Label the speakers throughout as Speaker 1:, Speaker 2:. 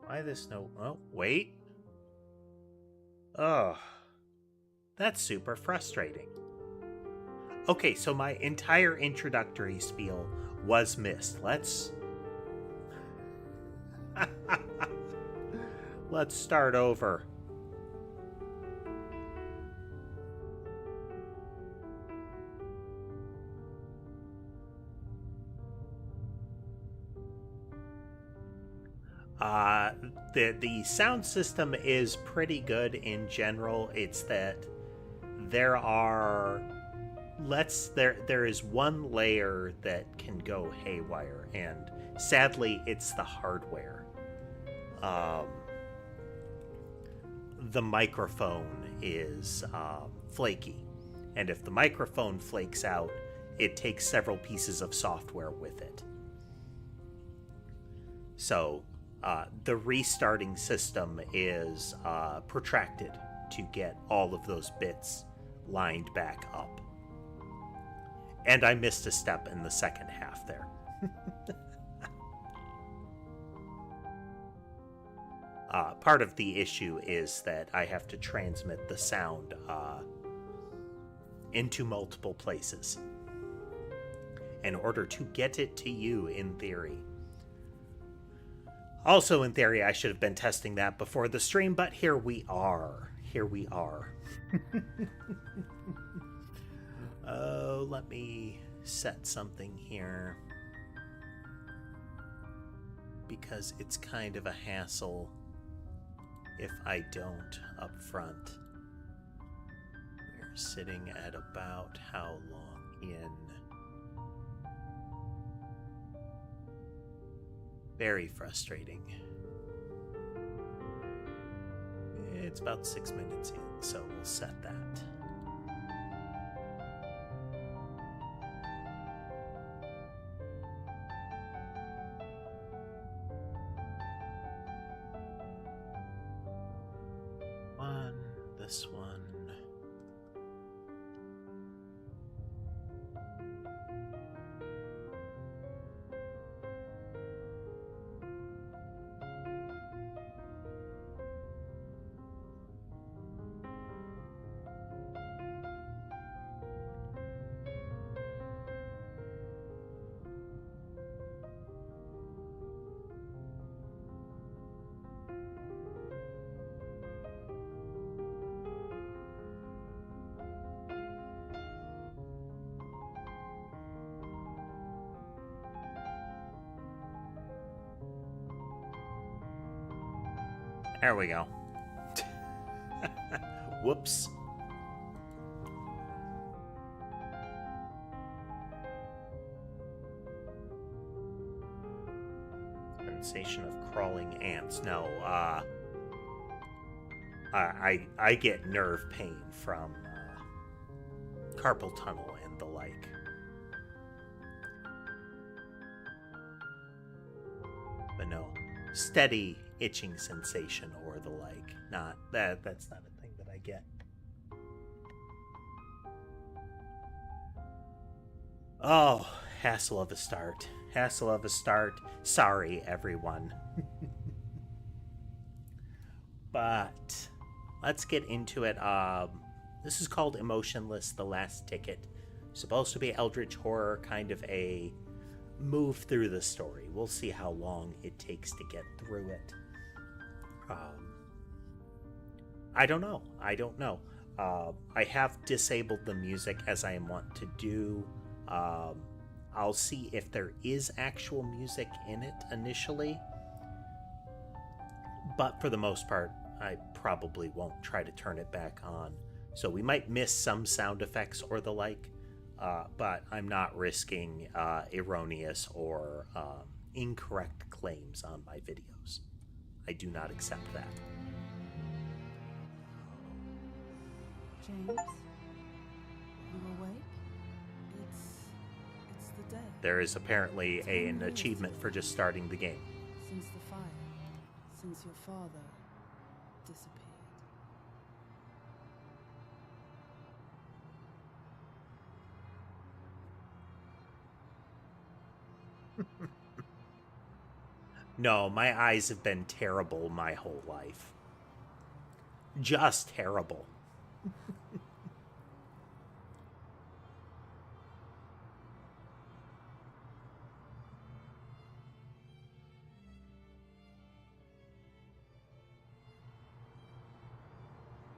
Speaker 1: Why this no... Oh, wait. Oh, that's super frustrating. Okay, so my entire introductory spiel was missed. Let's start over. The sound system is pretty good in general. It's that there is one layer that can go haywire, and sadly it's the hardware. The microphone is flaky, and if the microphone flakes out, it takes several pieces of software with it. So the restarting system is protracted to get all of those bits lined back up. And I missed a step in the second half there. Part of the issue is that I have to transmit the sound into multiple places in order to get it to you in theory. Also, in theory, I should have been testing that before the stream, but here we are. Here we are. Oh, let me set something here, because it's kind of a hassle if I don't up front. We're sitting at about how long in? Very frustrating. It's about 6 minutes in, so we'll set that. This one. There we go. Whoops. Sensation of crawling ants. No, I get nerve pain from carpal tunnel and the like. But no, steady itching sensation or the like. Not that. That's not a thing that I get. Oh, hassle of a start. Hassle of a start. Sorry, everyone. But let's get into it. This is called Emotionless, The Last Ticket. Supposed to be eldritch horror, kind of a move through the story. We'll see how long it takes to get through it. I don't know. I have disabled the music as I want to do. I'll see if there is actual music in it initially. But for the most part, I probably won't try to turn it back on. So we might miss some sound effects or the like, but I'm not risking erroneous or incorrect claims on my videos. I do not accept that.
Speaker 2: James, you awake? It's the day.
Speaker 1: There is apparently an achievement for just starting the game.
Speaker 2: Since the fire, since your father disappeared.
Speaker 1: No, my eyes have been terrible my whole life. Just terrible.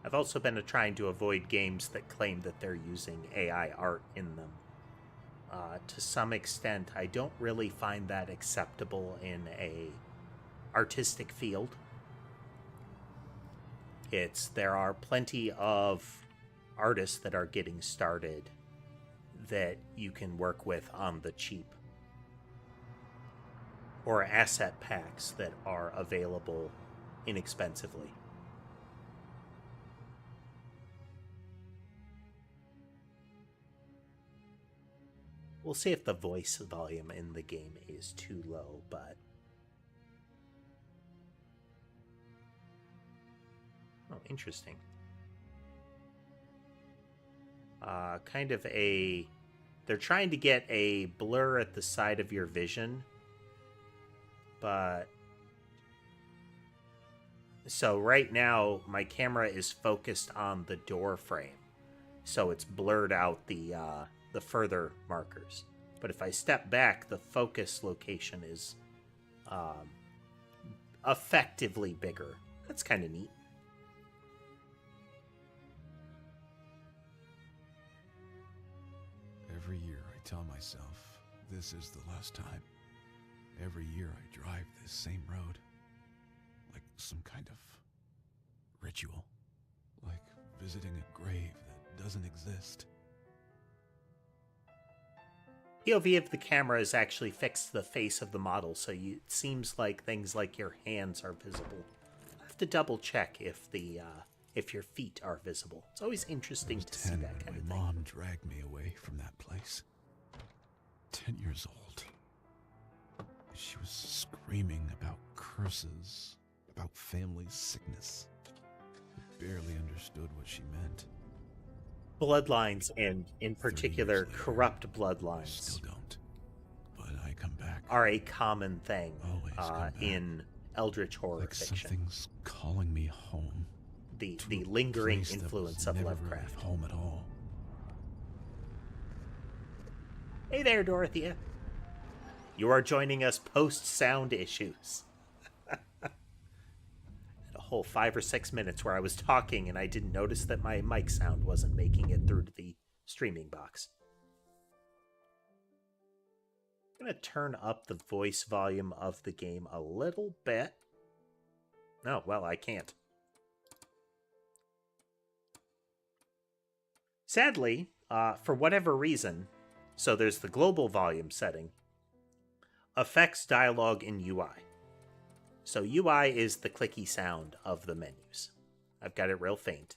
Speaker 1: I've also been trying to avoid games that claim that they're using AI art in them. To some extent, I don't really find that acceptable in a artistic field. There are plenty of artists that are getting started that you can work with on the cheap, or asset packs that are available inexpensively. We'll see if the voice volume in the game is too low, but... Oh, interesting. Kind of a... They're trying to get a blur at the side of your vision, but... So right now, my camera is focused on the door frame, so it's blurred out the further markers. But if I step back, the focus location is effectively bigger. That's kind of neat.
Speaker 3: Every year I tell myself this is the last time. Every year I drive this same road. Like some kind of ritual. Like visiting a grave that doesn't exist.
Speaker 1: POV of the camera is actually fixed to the face of the model, so it seems like things like your hands are visible. I have to double check if your feet are visible. It's always interesting to see that kind of thing.
Speaker 3: My mom dragged me away from that place. 10 years old. She was screaming about curses, about family sickness. I barely understood what she meant.
Speaker 1: Bloodlines, and in particular,
Speaker 3: later,
Speaker 1: corrupt
Speaker 3: I
Speaker 1: bloodlines,
Speaker 3: still don't. But I come back.
Speaker 1: are a common thing
Speaker 3: Always come back.
Speaker 1: in eldritch horror
Speaker 3: Like
Speaker 1: fiction.
Speaker 3: something's calling me home.
Speaker 1: The
Speaker 3: To a
Speaker 1: lingering
Speaker 3: place that
Speaker 1: influence
Speaker 3: was
Speaker 1: of
Speaker 3: never
Speaker 1: Lovecraft.
Speaker 3: really home at all.
Speaker 1: Hey there, Dorothea. You are joining us post sound issues. A whole 5 or 6 minutes where I was talking and I didn't notice that my mic sound wasn't making it through to the streaming box. I'm going to turn up the voice volume of the game a little bit. No, well, I can't. Sadly, for whatever reason, so there's the global volume setting, affects dialogue in UI. So UI is the clicky sound of the menus. I've got it real faint.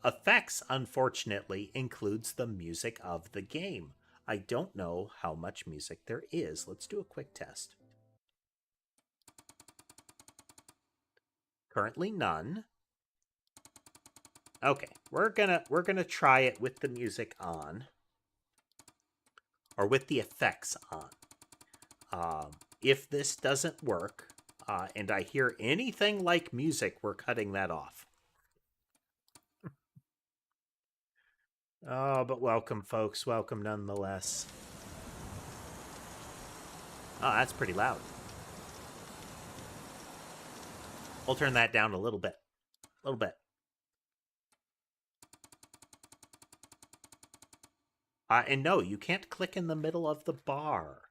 Speaker 1: Effects, unfortunately, includes the music of the game. I don't know how much music there is. Let's do a quick test. Currently none. Okay, we're gonna try it with the music on, or with the effects on. If this doesn't work, and I hear anything like music, we're cutting that off. Oh, but welcome, folks. Welcome nonetheless. Oh, that's pretty loud. We'll turn that down a little bit. A little bit. And no, you can't click in the middle of the bar.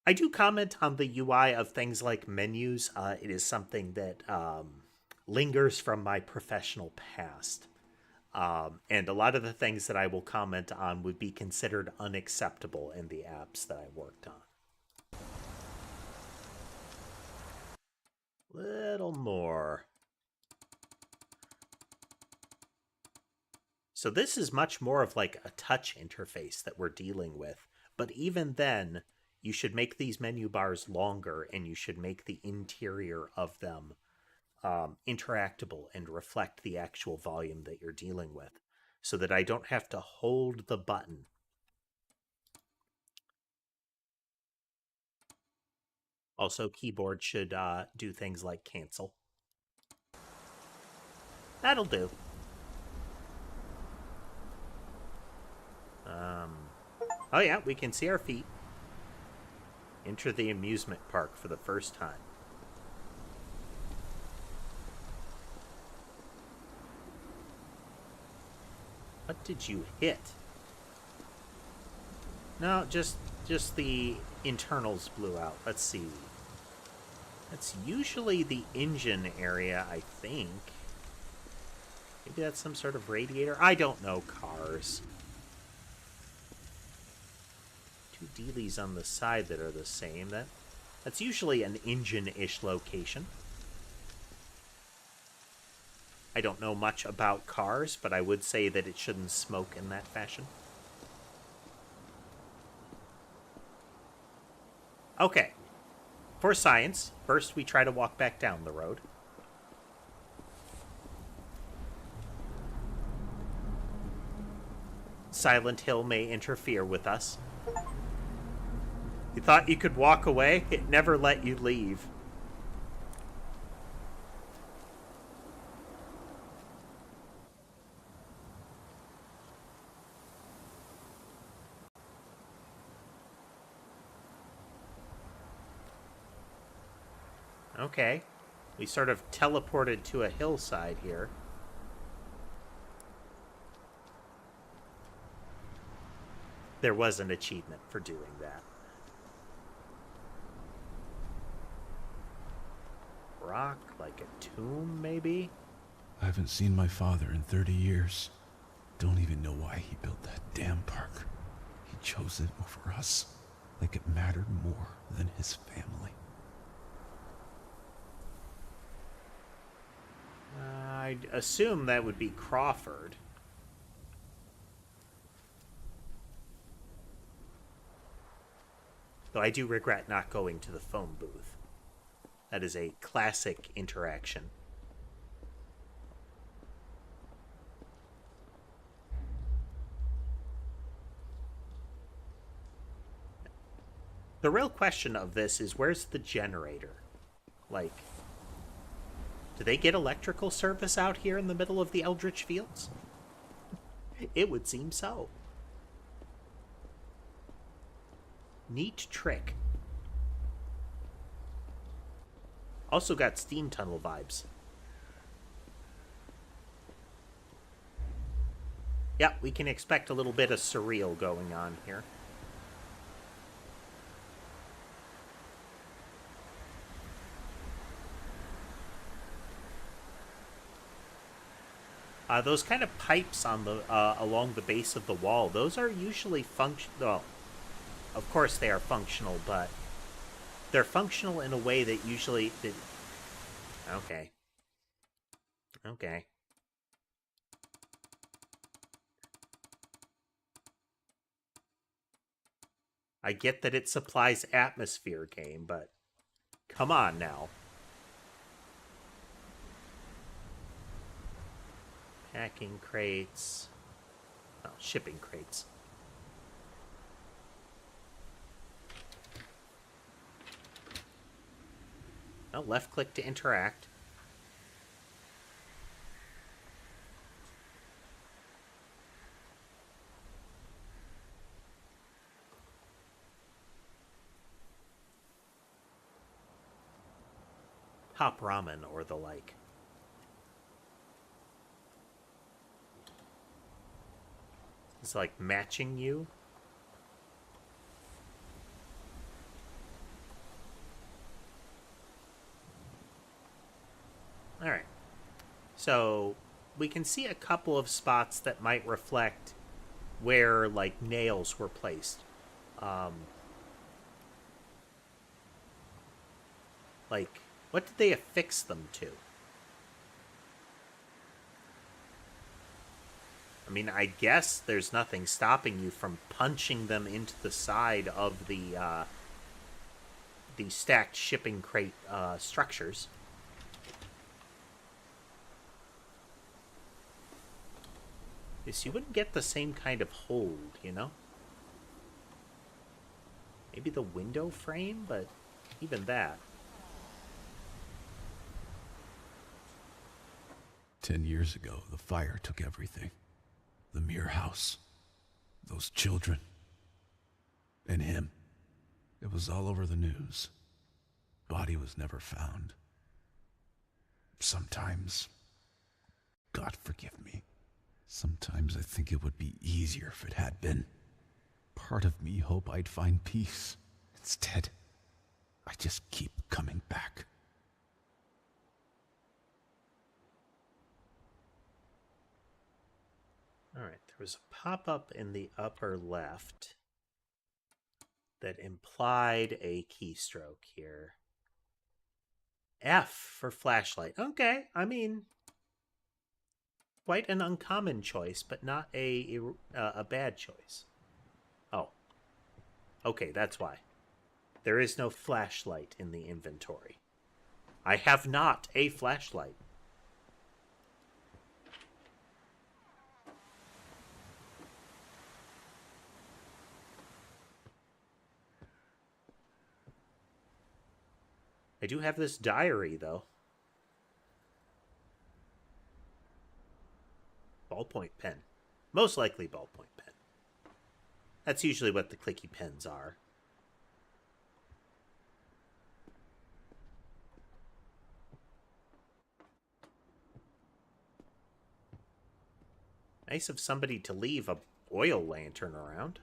Speaker 1: I do comment on the UI of things like menus. It is something that lingers from my professional past. And a lot of the things that I will comment on would be considered unacceptable in the apps that I worked on. Little more. So this is much more of like a touch interface that we're dealing with. But even then, you should make these menu bars longer, and you should make the interior of them interactable and reflect the actual volume that you're dealing with, so that I don't have to hold the button Also, keyboard should do things like cancel. That'll do. Oh yeah, we can see our feet. Enter the amusement park for the first time. What did you hit? No, just the internals blew out. Let's see. That's usually the engine area, I think. Maybe that's some sort of radiator? I don't know cars. Two dealies on the side that are the same. That's usually an engine-ish location. I don't know much about cars, but I would say that it shouldn't smoke in that fashion. Okay. For science, first we try to walk back down the road. Silent Hill may interfere with us. You thought you could walk away? It never let you leave. Okay. We sort of teleported to a hillside here. There was an achievement for doing that. Rock, like a tomb, maybe?
Speaker 3: I haven't seen my father in 30 years. Don't even know why he built that damn park. He chose it over us, like it mattered more than his family.
Speaker 1: I'd assume that would be Crawford. Though I do regret not going to the phone booth. That is a classic interaction. The real question of this is, where's the generator? Like, do they get electrical service out here in the middle of the Eldritch Fields? It would seem so. Neat trick. Also got steam tunnel vibes. Yeah, we can expect a little bit of surreal going on here. Those kind of pipes on the along the base of the wall, those are usually functional. Of course they are functional, but they're functional in a way that usually... Okay. Okay. I get that it supplies atmosphere game, but come on now. Packing crates. Oh, shipping crates. Oh, left click to interact. Hop ramen or the like. It's like matching you. Alright. So, we can see a couple of spots that might reflect where, like, nails were placed. Like, what did they affix them to? I mean, I guess there's nothing stopping you from punching them into the side of the stacked shipping crate structures. Yes, you wouldn't get the same kind of hold, you know? Maybe the window frame, but even that.
Speaker 3: 10 years ago, the fire took everything. The Muir house. Those children. And him. It was all over the news. Body was never found. Sometimes, God forgive me, sometimes I think it would be easier if it had been. Part of me hope I'd find peace. Instead, I just keep coming back.
Speaker 1: All right, there was a pop-up in the upper left that implied a keystroke here. F for flashlight. Okay, I mean, quite an uncommon choice, but not a bad choice. Oh, okay, that's why. There is no flashlight in the inventory. I have not a flashlight. I do have this diary, though. Ballpoint pen. Most likely ballpoint pen. That's usually what the clicky pens are. Nice of somebody to leave a oil lantern around.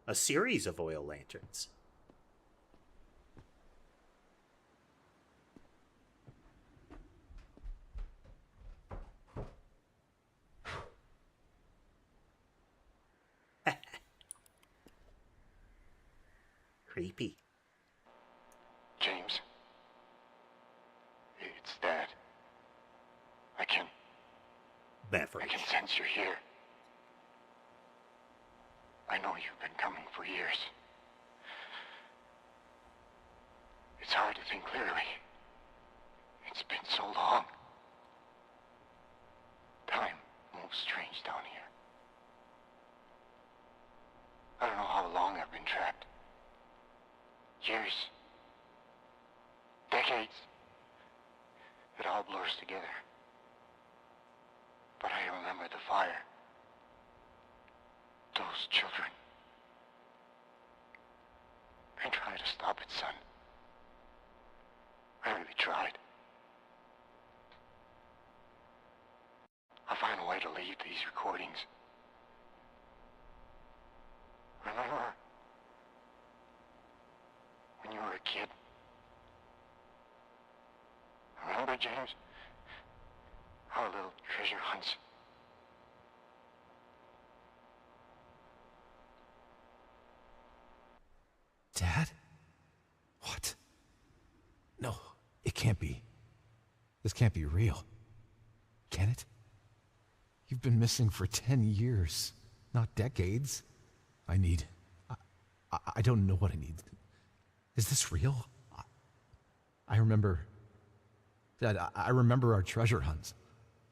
Speaker 1: A series of oil lanterns. Creepy.
Speaker 4: James. It's Dad. I can
Speaker 1: Beverage.
Speaker 4: sense you're here. I know you've been coming for years. It's hard to think clearly. It's been so long. Time moves strange down here. I don't know how long I've been trapped. Years. Decades. It all blurs together. But I remember the fire. Those children. I tried to stop it, son. I really tried. I'll find a way to leave these recordings. Remember when you were a kid? Remember, James? Our little treasure hunts.
Speaker 3: Dad? What? No, it can't be. This can't be real. Can it? You've been missing for 10 years, not decades. I don't know what I need. Is this real? I remember... Dad, I remember our treasure hunts.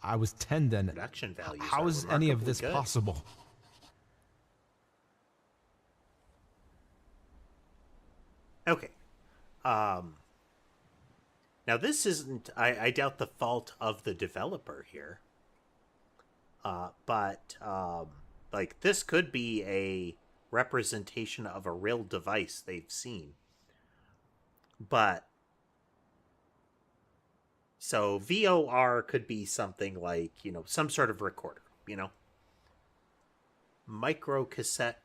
Speaker 3: I was 10 then.
Speaker 1: Production values.
Speaker 3: How is any of this possible?
Speaker 1: Okay. Now this isn't, I doubt, the fault of the developer here. But like, this could be a representation of a real device they've seen. But so VOR could be something like, some sort of recorder, micro cassette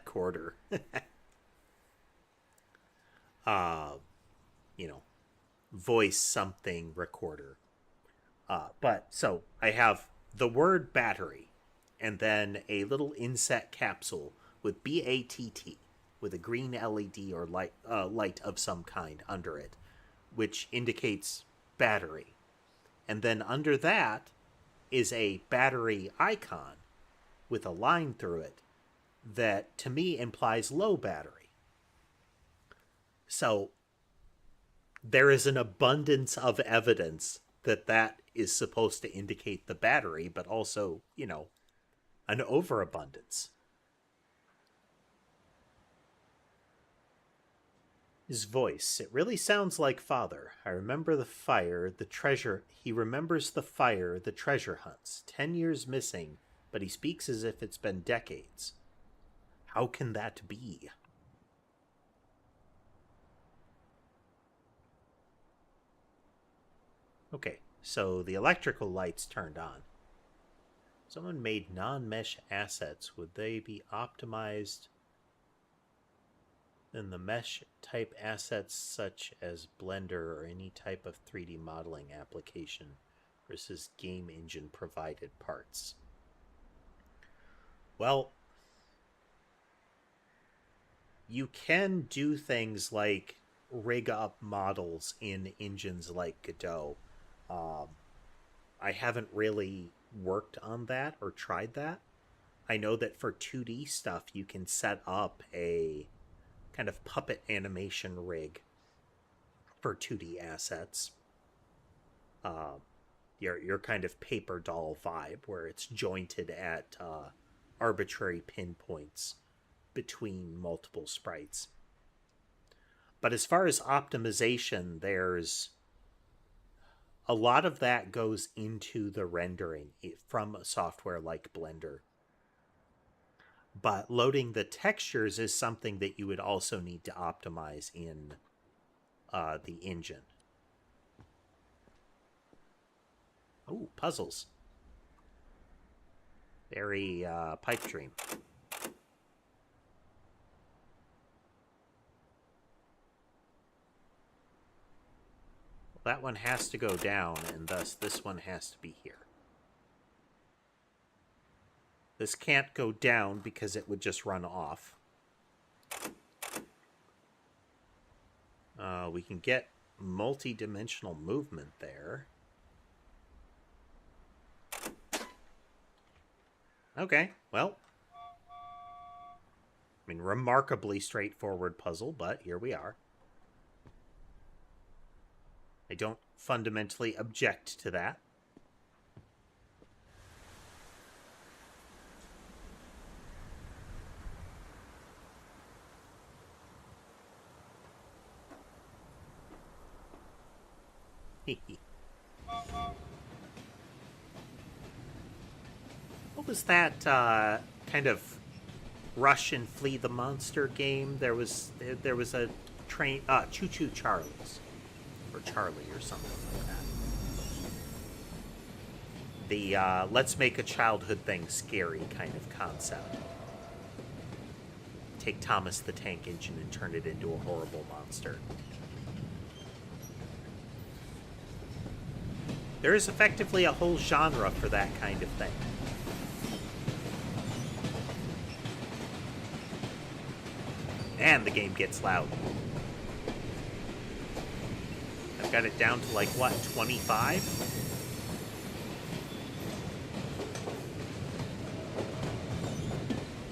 Speaker 1: quarter. Voice something recorder. But so I have the word battery and then a little inset capsule with BATT with a green LED or light of some kind under it, which indicates battery. And then under that is a battery icon with a line through it that to me implies low battery. So there is an abundance of evidence that is supposed to indicate the battery, but also, an overabundance. His voice, it really sounds like father. I remember the fire, the treasure. He remembers the fire, the treasure hunts. 10 years missing, but he speaks as if it's been decades. How can that be? Okay, so the electrical lights turned on. Someone made non-mesh assets. Would they be optimized in the mesh type assets such as Blender or any type of 3D modeling application versus game engine provided parts? Well, you can do things like rig up models in engines like Godot. I haven't really worked on that or tried that. I know that for 2D stuff, you can set up a kind of puppet animation rig for 2D assets. Your kind of paper doll vibe, where it's jointed at arbitrary pinpoints between multiple sprites. But as far as optimization, there's a lot of that goes into the rendering from software like Blender. But loading the textures is something that you would also need to optimize in the engine. Oh, puzzles. Very pipe dream. That one has to go down, and thus this one has to be here. This can't go down because it would just run off. We can get multi-dimensional movement there. Okay, well. I mean, remarkably straightforward puzzle, but here we are. I don't fundamentally object to that. What was that kind of rush and flee the monster game? There was a train, Choo Choo Charlie's, or Charlie or something like that. The let's make a childhood thing scary kind of concept. Take Thomas the Tank Engine and turn it into a horrible monster. There is effectively a whole genre for that kind of thing. And the game gets loud. I've got it down to like, what, 25?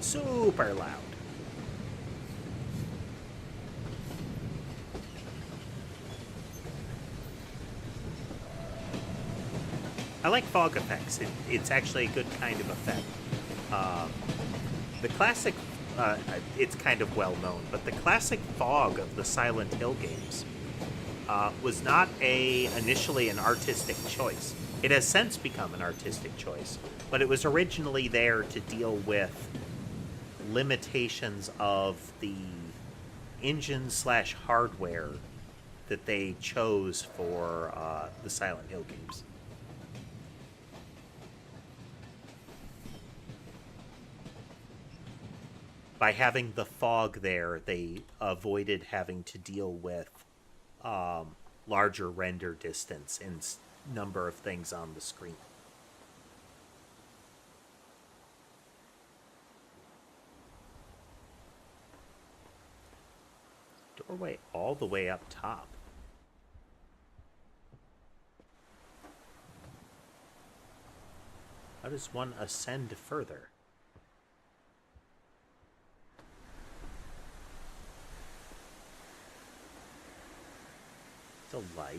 Speaker 1: Super loud. I like fog effects. It's actually a good kind of effect. The classic, it's kind of well known, but the classic fog of the Silent Hill games was not initially an artistic choice. It has since become an artistic choice, but it was originally there to deal with limitations of the engine/hardware that they chose for the Silent Hill games. By having the fog there, they avoided having to deal with larger render distance and number of things on the screen. Doorway all the way up top. How does one ascend further? The light.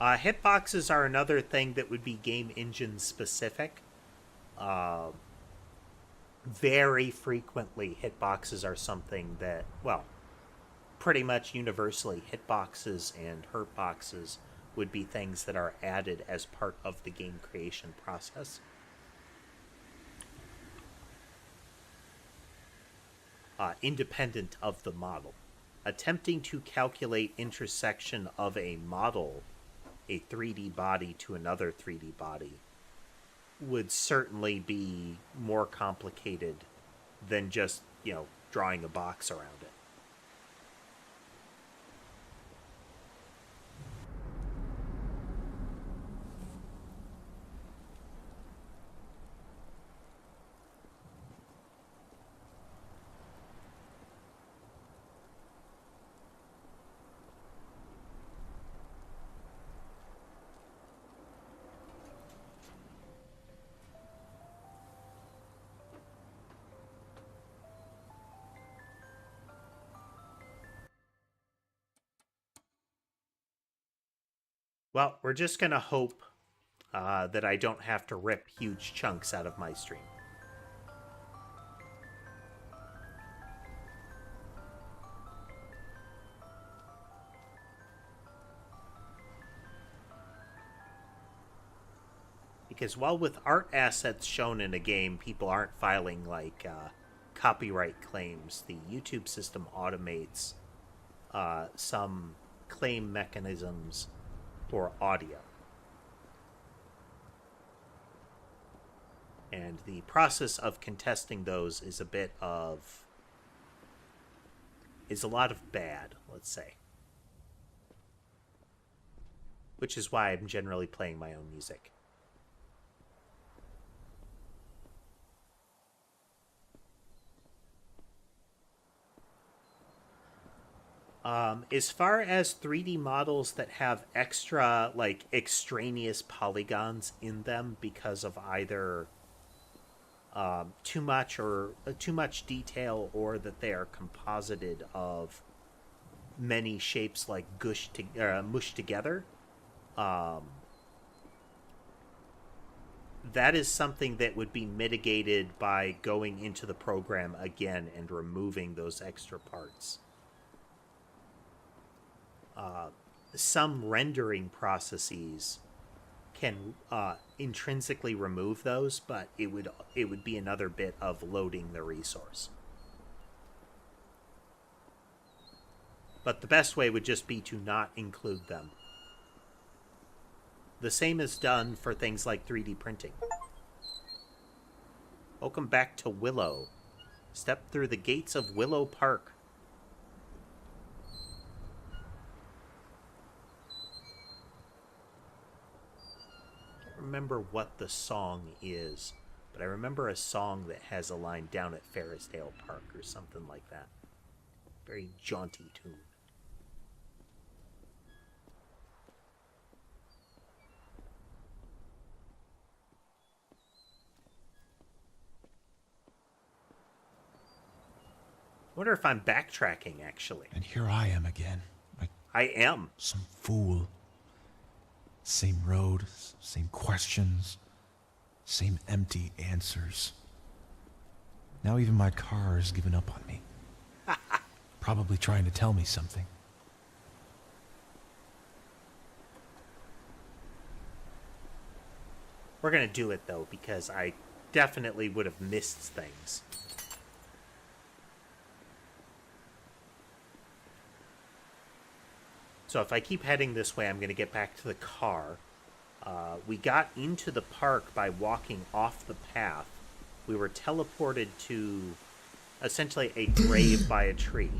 Speaker 1: Hitboxes are another thing that would be game engine specific. Very frequently, hitboxes are something that, well, pretty much universally, hitboxes and hurtboxes would be things that are added as part of the game creation process. Independent of the model. Attempting to calculate intersection of a model, a 3D body to another 3D body, would certainly be more complicated than just, drawing a box around it. Well, we're just going to hope that I don't have to rip huge chunks out of my stream. Because while with art assets shown in a game, people aren't filing copyright claims, the YouTube system automates some claim mechanisms for audio. And the process of contesting those is a lot of bad, let's say. Which is why I'm generally playing my own music. As far as 3D models that have extra, extraneous polygons in them because of either too much detail, or that they are composited of many shapes mushed together, that is something that would be mitigated by going into the program again and removing those extra parts. Some rendering processes can intrinsically remove those, but it would be another bit of loading the resource. But the best way would just be to not include them. The same is done for things like 3D printing. Welcome back to Willow. Step through the gates of Willow Park. Remember what the song is, but I remember a song that has a line "Down at Ferrisdale Park" or something like that. Very jaunty tune. I wonder if I'm backtracking, actually.
Speaker 3: And here I am again, like
Speaker 1: I am.
Speaker 3: some fool. Same road, same questions, same empty answers. Now even my car has given up on me. Probably trying to tell me something.
Speaker 1: We're going to do it, though, because I definitely would have missed things. So if I keep heading this way, I'm going to get back to the car. We got into the park by walking off the path. We were teleported to essentially a grave by a tree.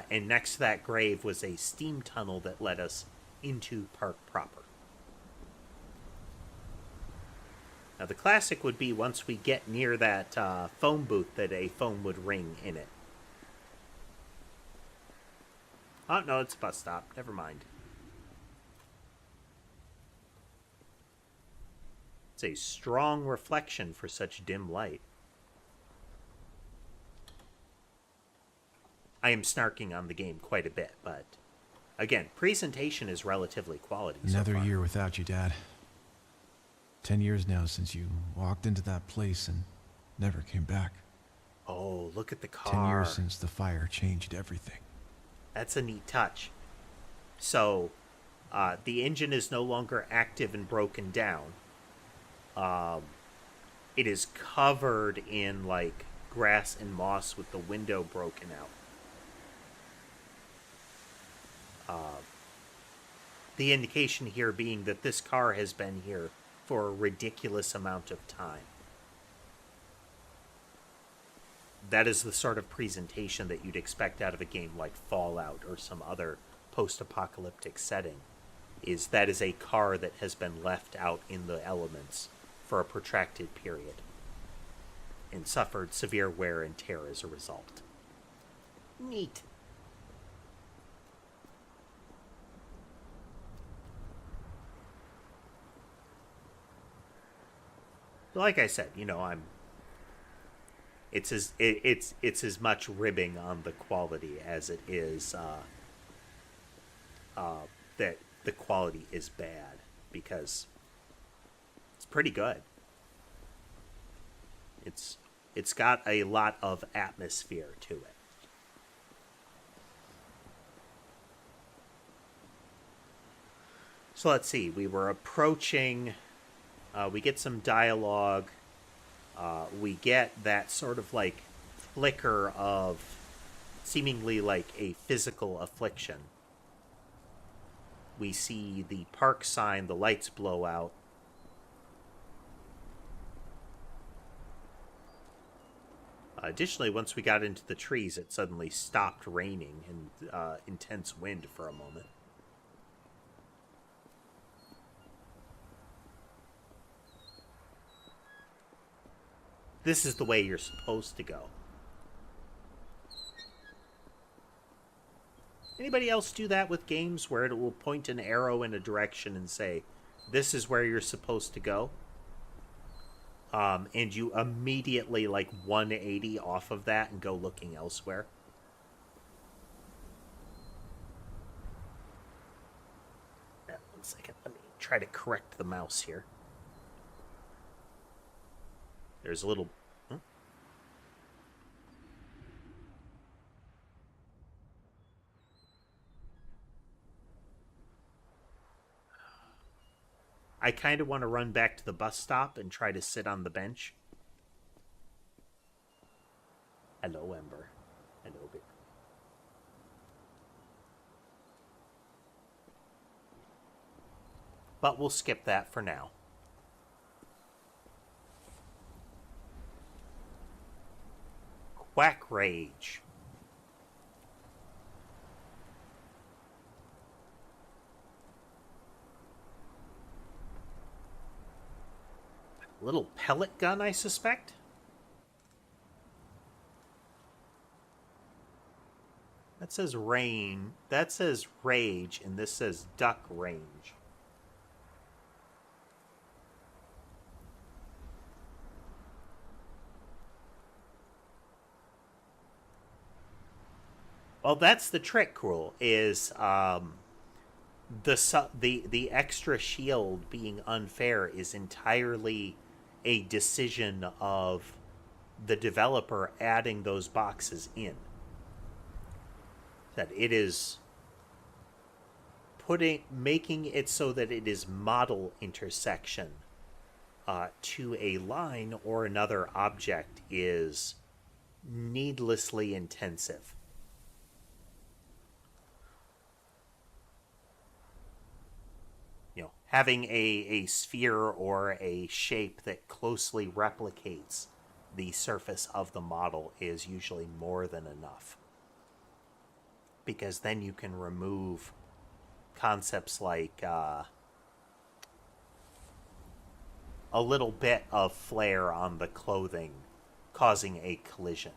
Speaker 1: And next to that grave was a steam tunnel that led us into park proper. Now, the classic would be once we get near that phone booth that a phone would ring in it. Oh, no, it's a bus stop. Never mind. It's a strong reflection for such dim light. I am snarking on the game quite a bit, but again, presentation is relatively quality.
Speaker 3: Another
Speaker 1: so far.
Speaker 3: year without you, Dad. 10 years now since you walked into that place and never came back.
Speaker 1: Oh, look at the car.
Speaker 3: 10 years since the fire changed everything.
Speaker 1: That's a neat touch. So, the engine is no longer active and broken down. It is covered in, like, grass and moss with the window broken out. The indication here being that this car has been here for a ridiculous amount of time. That is the sort of presentation that you'd expect out of a game like Fallout or some other post-apocalyptic setting. That is a car that has been left out in the elements for a protracted period and suffered severe wear and tear as a result. Neat. Like I said, it's as much ribbing on the quality as it is that the quality is bad, because it's pretty good. It's got a lot of atmosphere to it. So let's see. We were approaching. We get some dialogue. We get that sort of like flicker of seemingly like a physical affliction. We see the park sign, the lights blow out. Additionally, once we got into the trees, it suddenly stopped raining and intense wind for a moment. This is the way you're supposed to go. Anybody else do that with games where it will point an arrow in a direction and say, this is where you're supposed to go? And you immediately like 180 off of that and go looking elsewhere? One second, let me try to correct the mouse here. There's a little... I kind of want to run back to the bus stop and try to sit on the bench. Hello, Ember. Hello, babe. But we'll skip that for now. Quack Rage. Little pellet gun, I suspect? That says rain. That says rage, and this says duck range. Well, that's the trick, Cruel, is the extra shield being unfair is entirely a decision of the developer adding those boxes in. That it is making it so that it is model intersection to a line or another object is needlessly intensive. Having a sphere or a shape that closely replicates the surface of the model is usually more than enough. Because then you can remove concepts like a little bit of flare on the clothing causing a collision,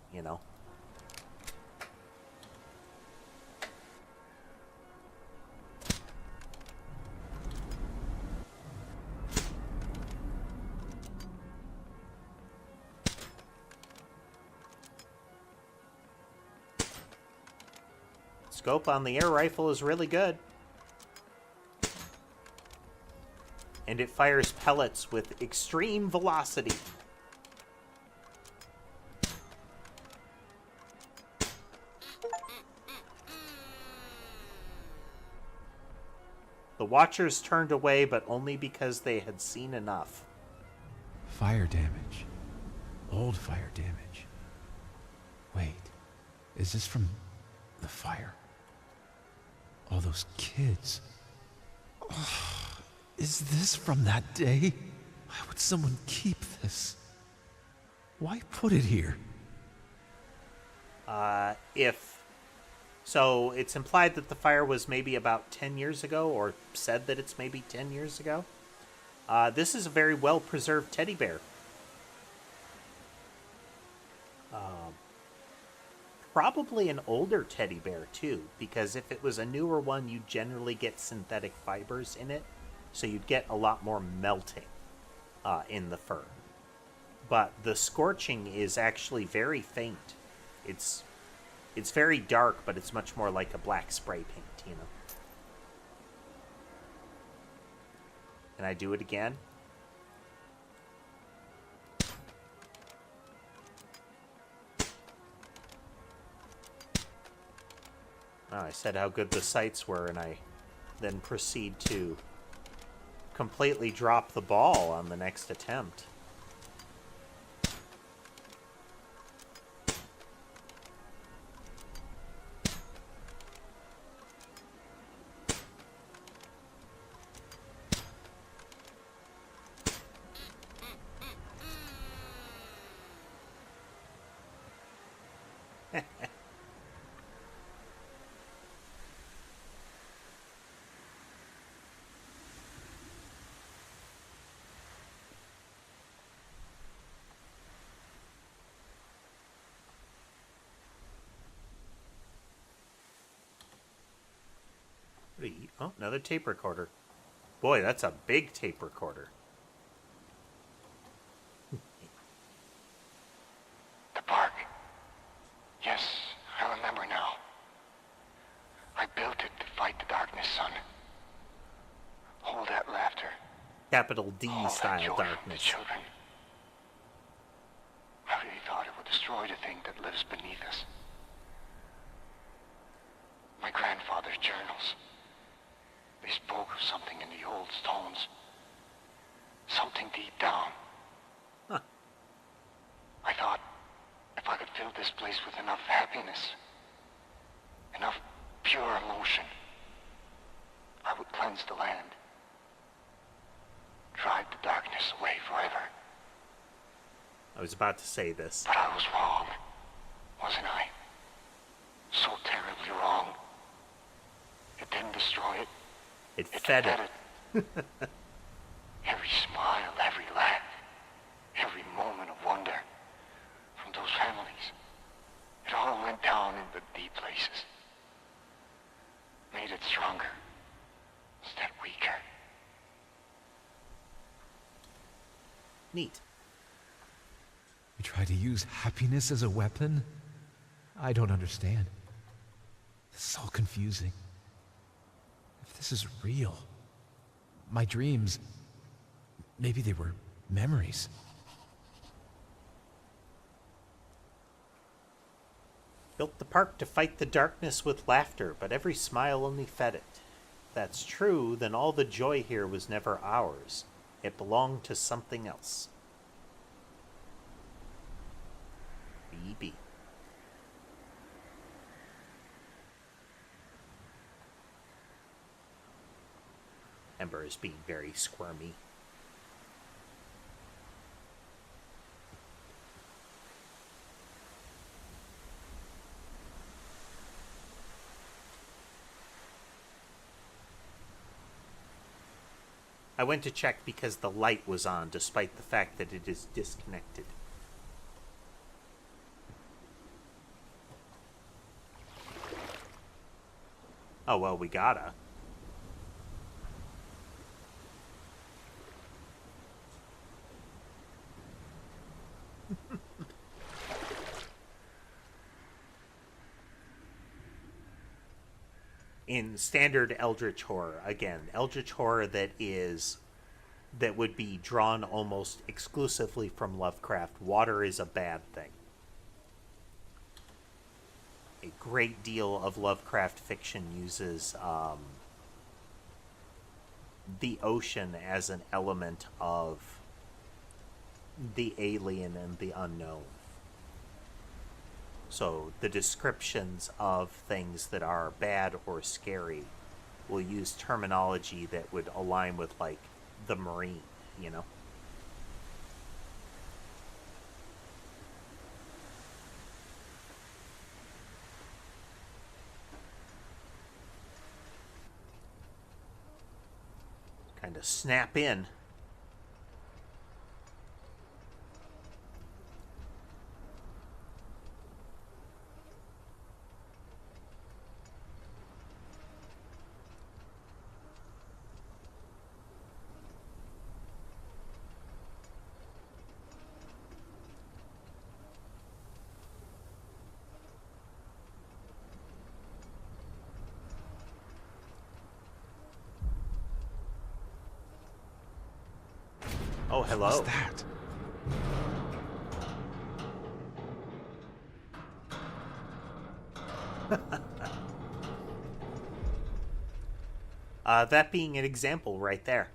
Speaker 1: Scope on the air rifle is really good. And it fires pellets with extreme velocity. The Watchers turned away, but only because they had seen enough.
Speaker 3: Fire damage. Old fire damage. Wait, is this from the fire? All those kids. Oh, is this from that day? Why would someone keep this? Why put it here?
Speaker 1: So it's implied that the fire was maybe about 10 years ago, or said that it's maybe 10 years ago. This is a very well-preserved teddy bear. Probably an older teddy bear, too, because if it was a newer one, you generally get synthetic fibers in it, so you'd get a lot more melting in the fur. But the scorching is actually very faint. It's very dark, but it's much more like a black spray paint, you know. Can I do it again? Oh, I said how good the sights were, and I then proceed to completely drop the ball on the next attempt. Oh, another tape recorder. Boy, that's a big tape recorder.
Speaker 4: The park. Yes, I remember now. I built it to fight the darkness, son. Hold that laughter.
Speaker 1: Capital D
Speaker 4: All that
Speaker 1: style
Speaker 4: joy from the
Speaker 1: darkness.
Speaker 4: children. I really thought it would destroy the thing that lives beneath us. My grandfather's journals. They spoke of something in the old stones. Something deep down.
Speaker 1: Huh.
Speaker 4: I thought if I could fill this place with enough happiness, enough pure emotion, I would cleanse the land. Drive the darkness away forever.
Speaker 1: I was about to say this.
Speaker 4: But I was wrong, wasn't I? So terribly wrong. It didn't destroy it.
Speaker 1: It fed it.
Speaker 4: Every smile, every laugh, every moment of wonder from those families. It all went down in the deep places. Made it stronger instead weaker.
Speaker 1: Neat.
Speaker 3: You try to use happiness as a weapon? I don't understand. This is all confusing. If this is real, my dreams, maybe they were memories.
Speaker 1: Built the park to fight the darkness with laughter, but every smile only fed it. If that's true, then all the joy here was never ours. It belonged to something else. BB. Ember is being very squirmy. I went to check because the light was on, despite the fact that it is disconnected. Oh, well, we gotta. in standard Eldritch horror, again, Eldritch horror that would be drawn almost exclusively from Lovecraft, water is a bad thing. A great deal of Lovecraft fiction uses the ocean as an element of the alien and the unknown. So the descriptions of things that are bad or scary will use terminology that would align with, like, the marine, you know? Kind of snap in. Oh, hello.
Speaker 3: What's that?
Speaker 1: That being an example right there.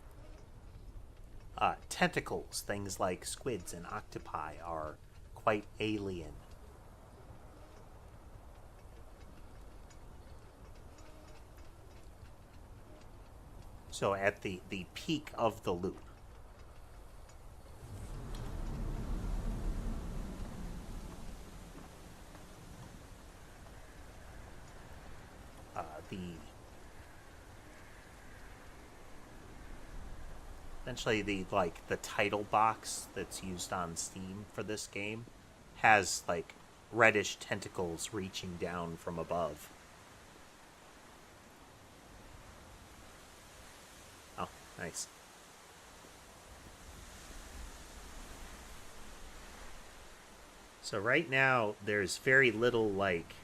Speaker 1: Tentacles, things like squids and octopi, are quite alien. So at the peak of the loop, essentially the title box that's used on Steam for this game has like reddish tentacles reaching down from above. Oh, nice. So right now there's very little like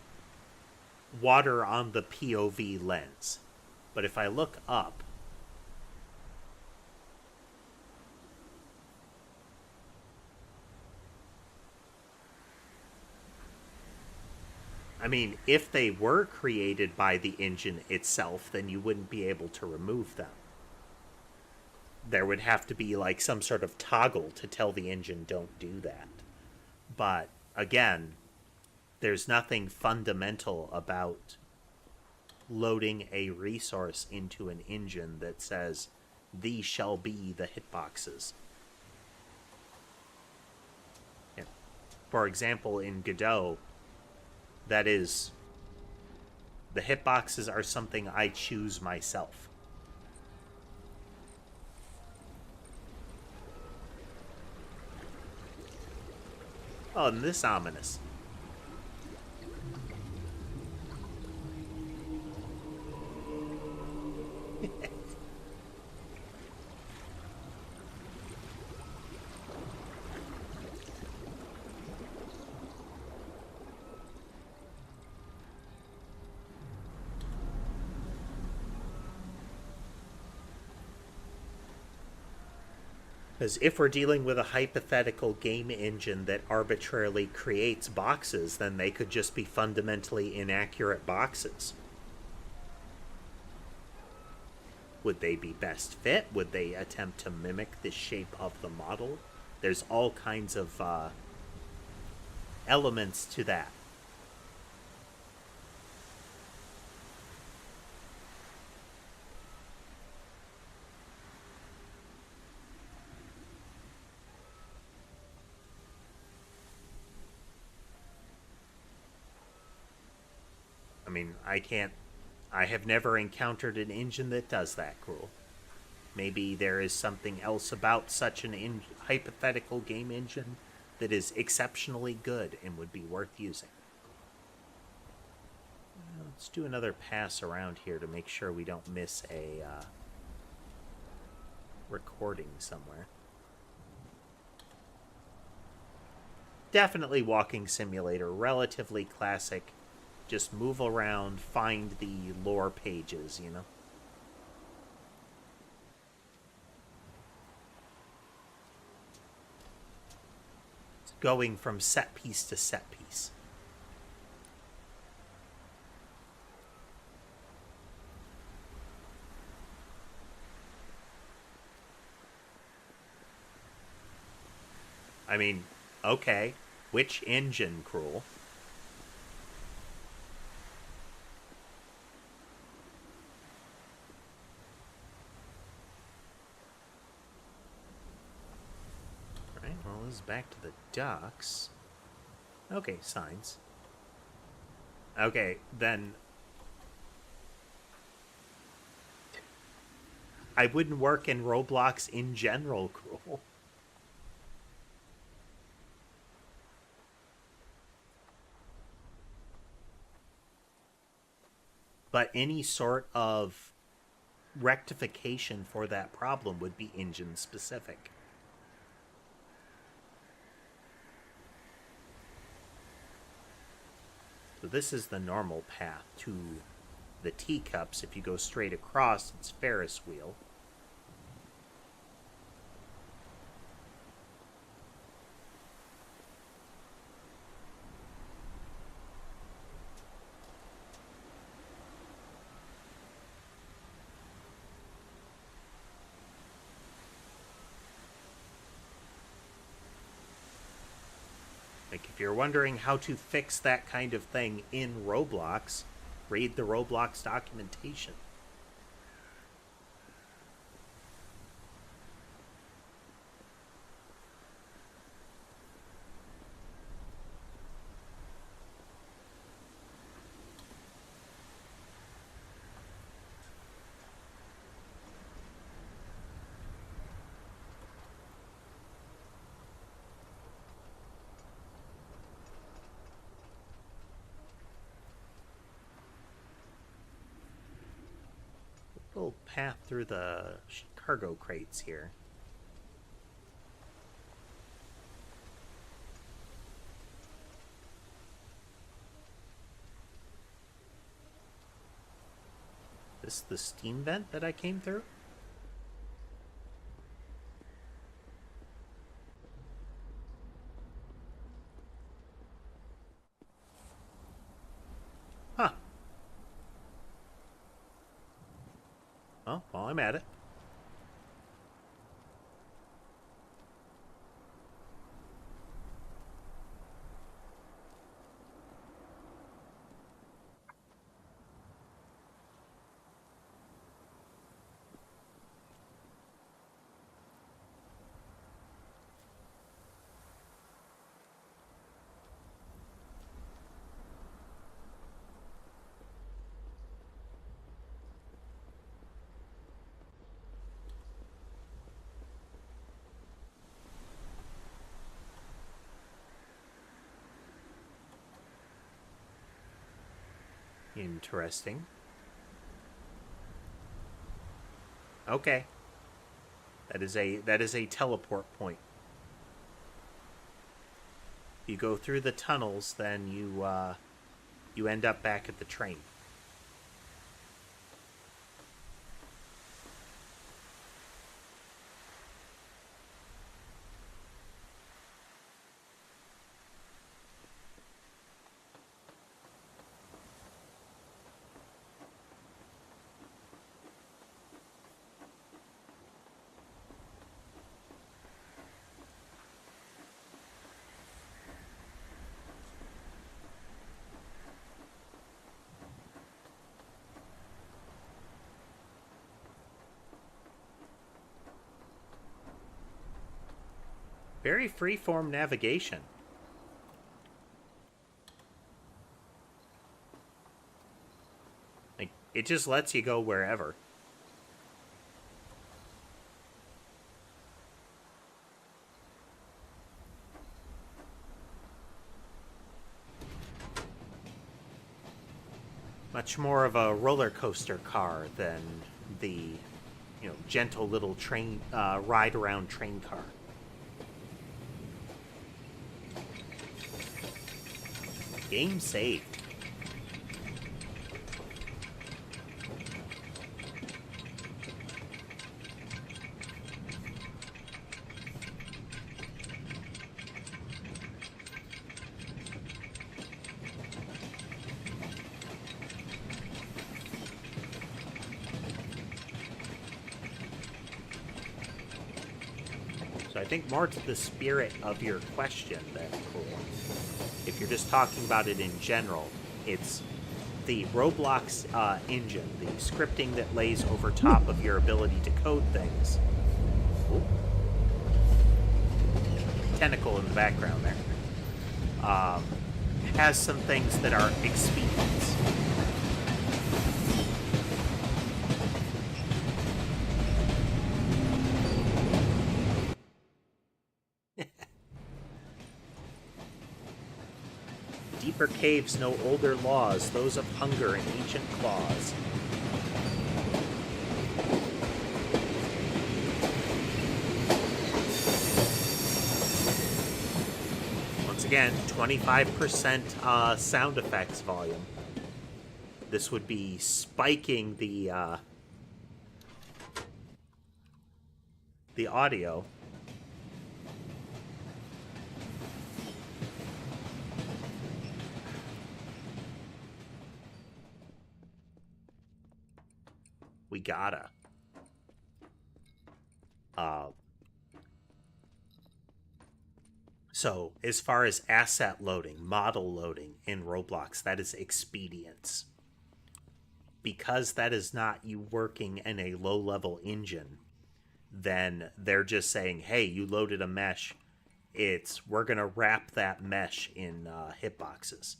Speaker 1: water on the POV lens. But if I look up, I mean, if they were created by the engine itself, then you wouldn't be able to remove them. There would have to be like some sort of toggle to tell the engine don't do that. But again, there's nothing fundamental about loading a resource into an engine that says these shall be the hitboxes. Yeah. For example, in Godot, that is, the hitboxes are something I choose myself. Oh, and this ominous. Because if we're dealing with a hypothetical game engine that arbitrarily creates boxes, then they could just be fundamentally inaccurate boxes. Would they be best fit? Would they attempt to mimic the shape of the model? There's all kinds of elements to that. I mean, I have never encountered an engine that does that, Cruel. Maybe there is something else about such an hypothetical game engine that is exceptionally good and would be worth using. Let's do another pass around here to make sure we don't miss a recording somewhere. Definitely walking simulator, relatively classic Just move around, find the lore pages, you know? It's going from set piece to set piece. I mean, okay. Which engine, Cruel? Alright, well, this is back to the docks. Okay, signs. Okay, then... I wouldn't work in Roblox in general, Cruel. But any sort of rectification for that problem would be engine specific. So this is the normal path to the teacups. If you go straight across, it's Ferris wheel. Like, if you're wondering how to fix that kind of thing in Roblox, read the Roblox documentation. Little path through the cargo crates here. This the steam vent that I came through? Huh. Oh, well, I'm at it. Interesting. Okay. That is a teleport point. You go through the tunnels, then you end up back at the train. Very free-form navigation. Like, it just lets you go wherever. Much more of a roller coaster car than the, gentle little train ride around train car. Game saved. So I think more to the spirit of your question than cool. If you're just talking about it in general, it's the Roblox engine, the scripting that lays over top of your ability to code things. Ooh. Tentacle in the background there. Has some things that are expedients. Deeper caves know older laws, those of hunger and ancient claws. Once again, 25% sound effects volume. This would be spiking the audio. We gotta. So, as far as asset loading, model loading in Roblox, that is expedience. Because that is not you working in a low-level engine, then they're just saying, hey, you loaded a mesh. We're going to wrap that mesh in hitboxes.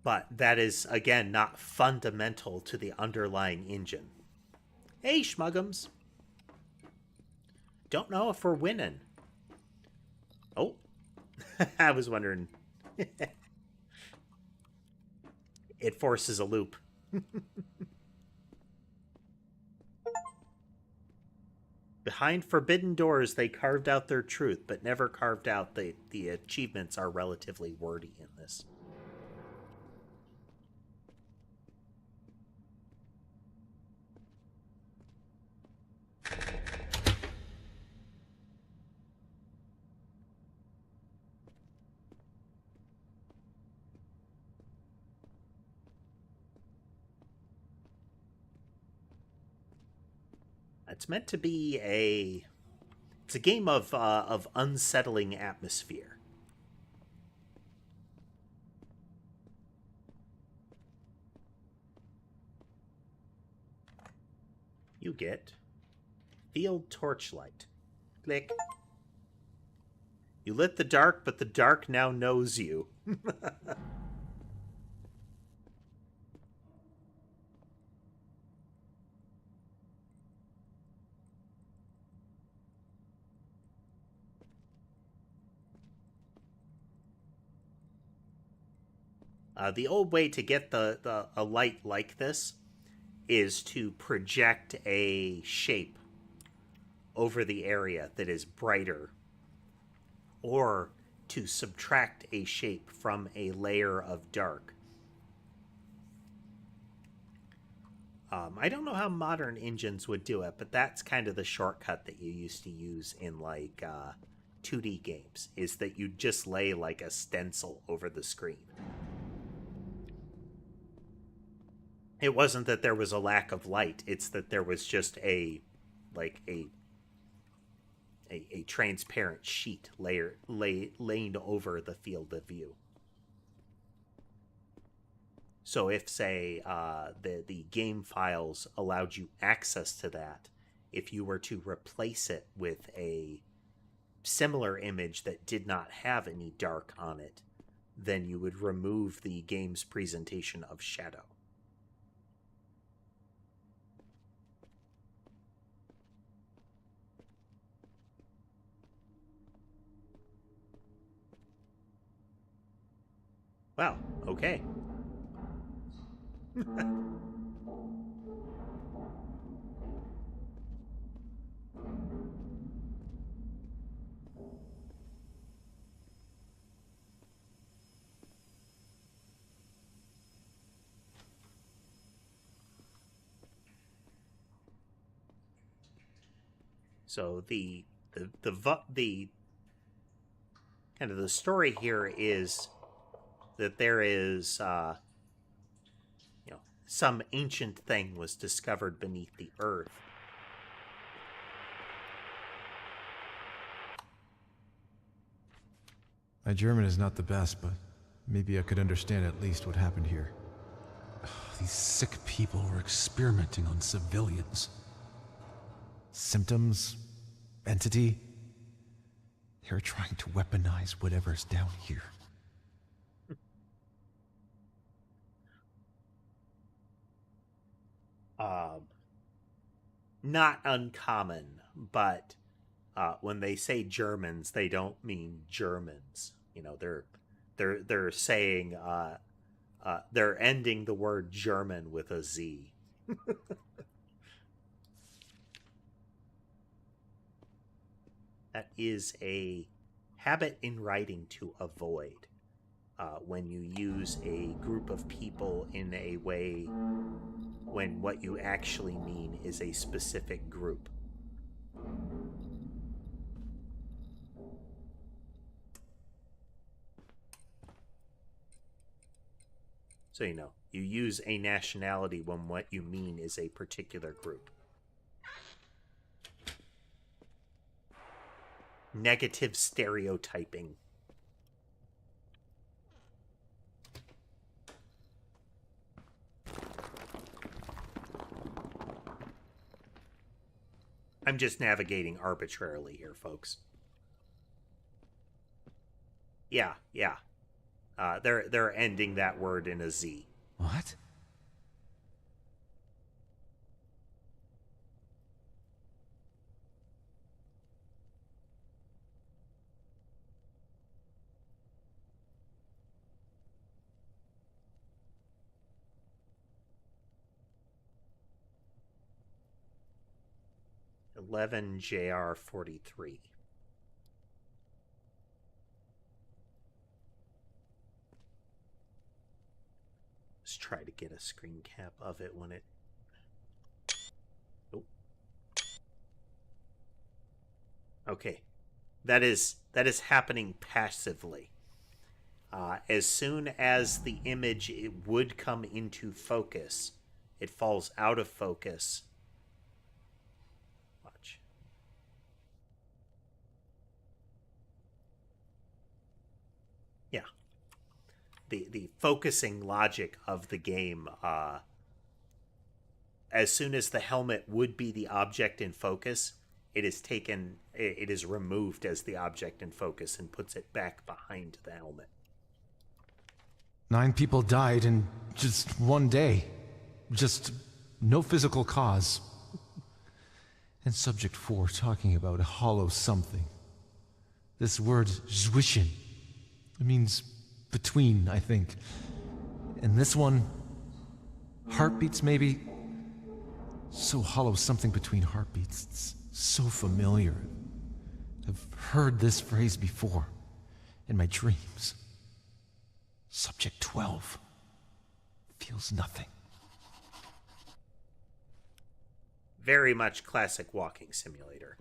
Speaker 1: But that is, again, not fundamental to the underlying engine. Hey, Schmuggums. Don't know if we're winning. Oh. I was wondering. It forces a loop. Behind forbidden doors, they carved out their truth, but never carved out the achievements are relatively wordy in this. It's meant to be it's a game of unsettling atmosphere. You get field torchlight. Click. You lit the dark, but the dark now knows you. The old way to get a light like this is to project a shape over the area that is brighter, or to subtract a shape from a layer of dark. I don't know how modern engines would do it, but that's kind of the shortcut that you used to use in like 2D games, is that you just lay like a stencil over the screen. It wasn't that there was a lack of light, it's that there was just a transparent sheet laying over the field of view. So if, say, the game files allowed you access to that, if you were to replace it with a similar image that did not have any dark on it, then you would remove the game's presentation of shadow. Wow, okay. So the kind of the story here is that there is, some ancient thing was discovered beneath the earth.
Speaker 3: My German is not the best, but maybe I could understand at least what happened here. These sick people were experimenting on civilians. Symptoms? Entity? They're trying to weaponize whatever's down here.
Speaker 1: Not uncommon, but when they say Germans, they don't mean Germans. They're saying they're ending the word German with a Z. That is a habit in writing to avoid when you use a group of people in a way when what you actually mean is a specific group. So, you use a nationality when what you mean is a particular group. Negative stereotyping. I'm just navigating arbitrarily here, folks. Yeah. They're ending that word in a Z.
Speaker 3: What?
Speaker 1: JR43. Let's try to get a screen cap of it when it... Oh. Okay. That is happening passively. As soon as the image it would come into focus, it falls out of focus. Watch. Yeah. The focusing logic of the game, as soon as the helmet would be the object in focus, it is removed as the object in focus and puts it back behind the helmet.
Speaker 3: 9 people died in just one day. Just no physical cause. And subject 4 talking about a hollow something. This word, zwischen, it means between, I think. And this one, heartbeats maybe? So hollow something between heartbeats. It's so familiar. I've heard this phrase before in my dreams. Subject 12 feels nothing.
Speaker 1: Very much classic walking simulator.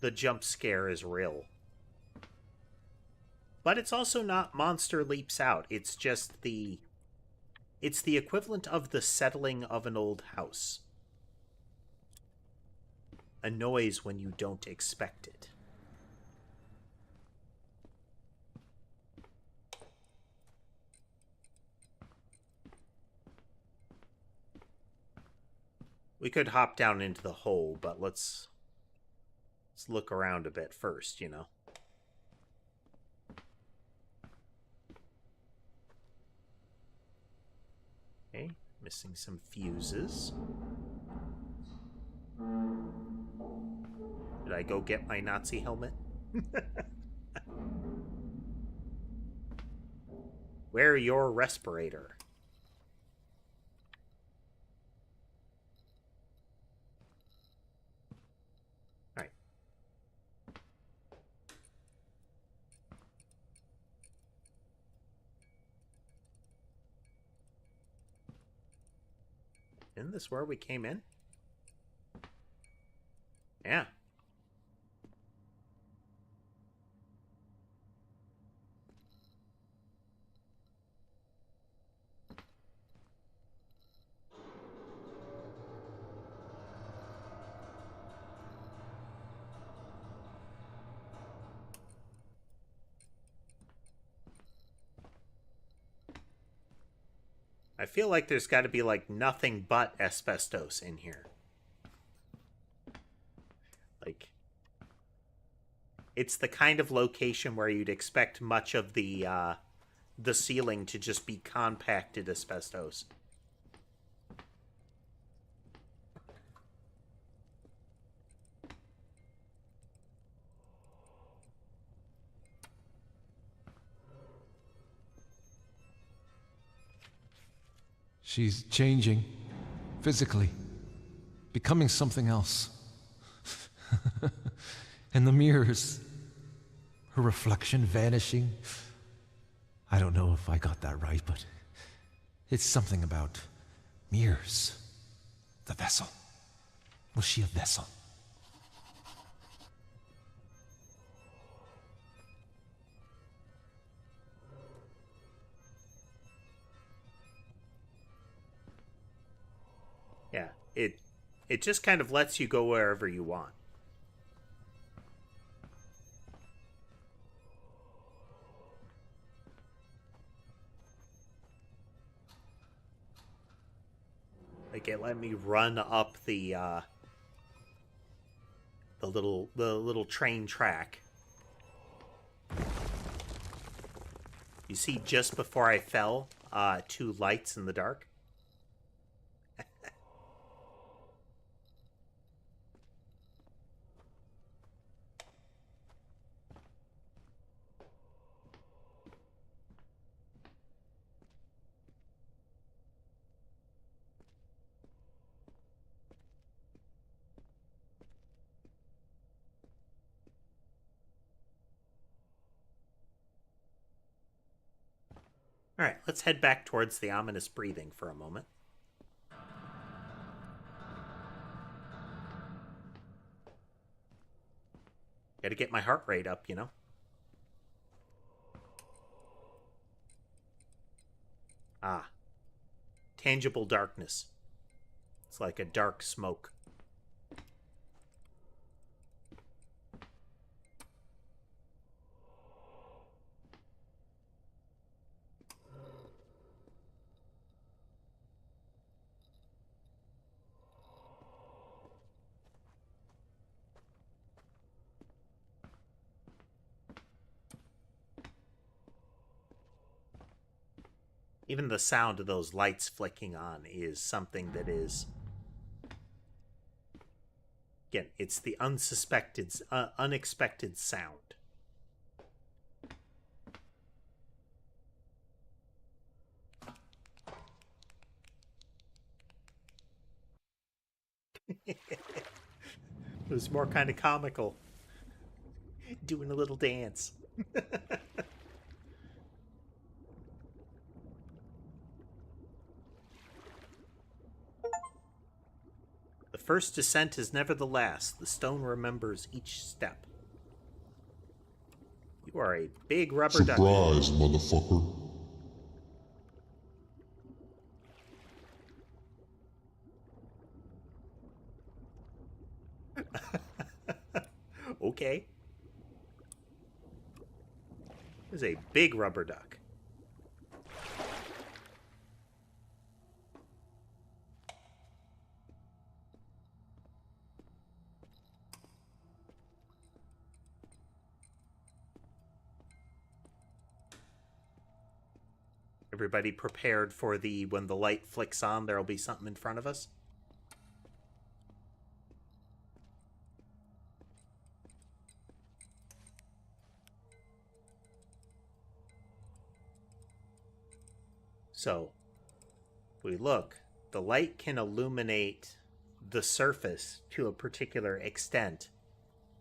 Speaker 1: The jump scare is real. But it's also not monster leaps out. It's just it's the equivalent of the settling of an old house. A noise when you don't expect it. We could hop down into the hole, but let's look around a bit first, Okay, missing some fuses. Did I go get my Nazi helmet? Wear your respirator. All right. Isn't this where we came in? Yeah. I feel like there's got to be like nothing but asbestos in here. Like, it's the kind of location where you'd expect much of the ceiling to just be compacted asbestos.
Speaker 3: She's changing, physically, becoming something else. And the mirrors, her reflection vanishing. I don't know if I got that right, but it's something about mirrors. The vessel. Was she a vessel?
Speaker 1: Yeah, it just kind of lets you go wherever you want. Like, it let me run up the little train track. You see, just before I fell, 2 lights in the dark. All right, let's head back towards the ominous breathing for a moment. Got to get my heart rate up, you know? Ah, tangible darkness. It's like a dark smoke. Even the sound of those lights flicking on is something that is... Again, it's the unexpected sound. It was more kind of comical. Doing a little dance. The first descent is never the last. The stone remembers each step. You are a big rubber duck.
Speaker 5: Surprise, motherfucker.
Speaker 1: Okay. There's a big rubber duck. Everybody prepared for when the light flicks on, there'll be something in front of us? So, if we look, the light can illuminate the surface to a particular extent,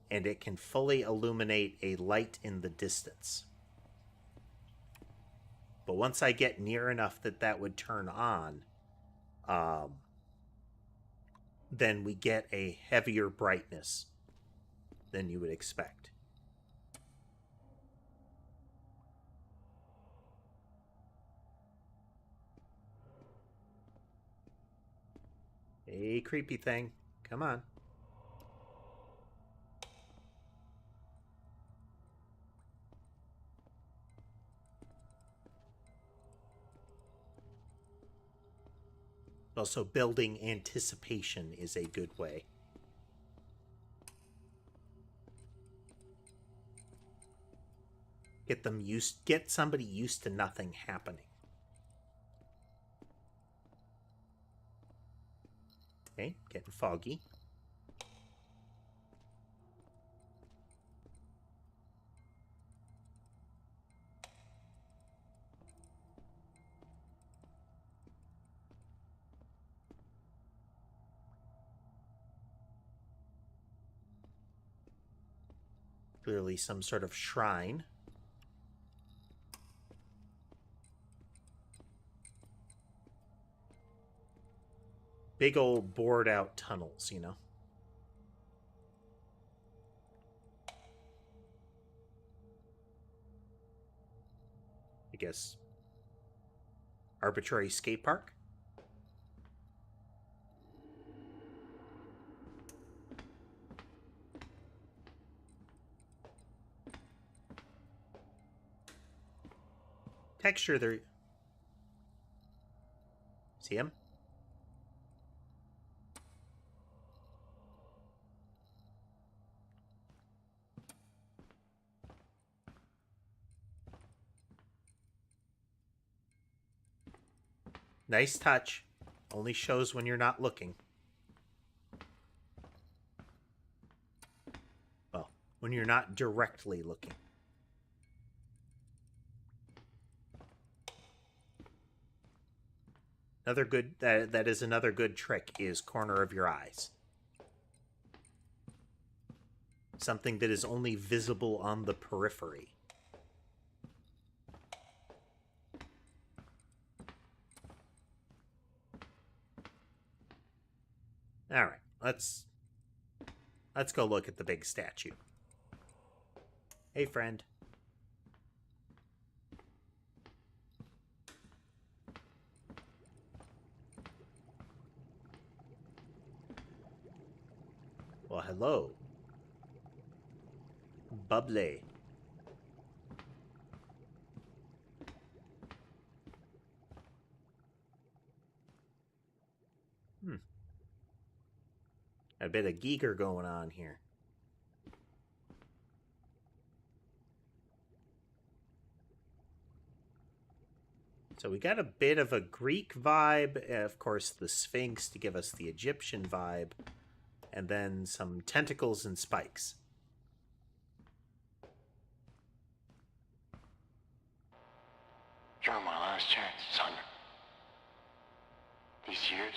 Speaker 1: and it can fully illuminate a light in the distance. But once I get near enough that would turn on, then we get a heavier brightness than you would expect. Hey, creepy thing. Come on. Also, building anticipation is a good way. Get somebody used to nothing happening. Okay, getting foggy. Clearly some sort of shrine. Big old bored out tunnels, you know. I guess arbitrary skate park. Texture there. See him? Nice touch. Only shows when you're not looking. Well, when you're not directly looking. Another good that is another good trick is corner of your eyes. Something that is only visible on the periphery. All right, let's go look at the big statue. Hey, friend. Well, hello. Bubbly. A bit of Giger going on here. So we got a bit of a Greek vibe, of course the Sphinx to give us the Egyptian vibe, and then some tentacles and spikes.
Speaker 4: You're my last chance, son. These years,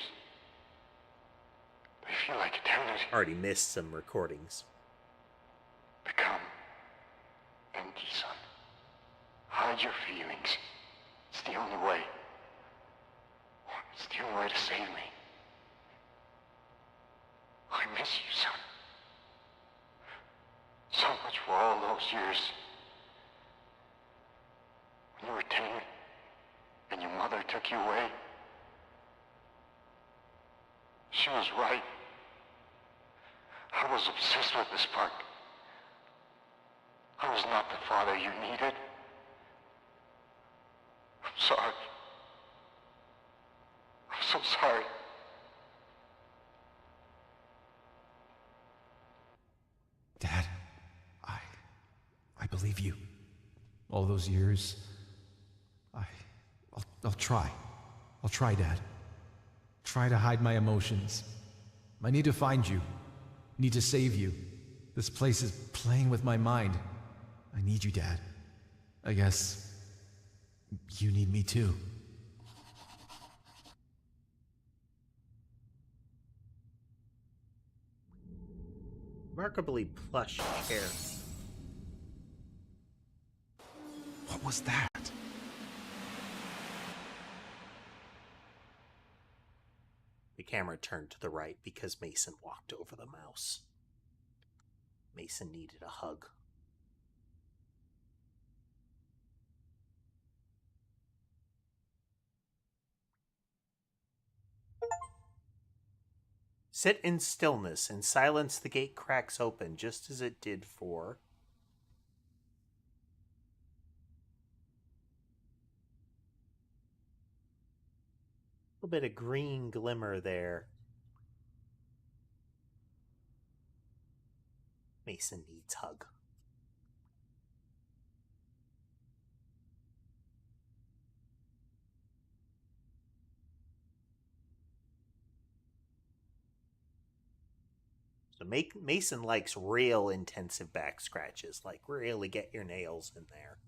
Speaker 4: they feel like eternity.
Speaker 1: Already missed some recordings.
Speaker 4: Become empty, son. Hide your feelings. It's the only way. It's the only way to save me. I miss you, son. So much for all those years. When you were 10 and your mother took you away. She was right. I was obsessed with this park. I was not the father you needed. I'm sorry. I'm so sorry.
Speaker 3: Dad, I believe you. All those years, I'll try. I'll try, Dad. Try to hide my emotions. I need to find you. Need to save you. This place is playing with my mind. I need you, Dad. I guess you need me too.
Speaker 1: remarkably plush chair.
Speaker 3: What was that?
Speaker 1: The camera turned to the right because Mason walked over the mouse. Mason needed a hug. Sit in stillness. In silence, the gate cracks open, just as it did for... a little bit of green glimmer there. Mason needs hug. So Mason likes real intensive back scratches, like really get your nails in there.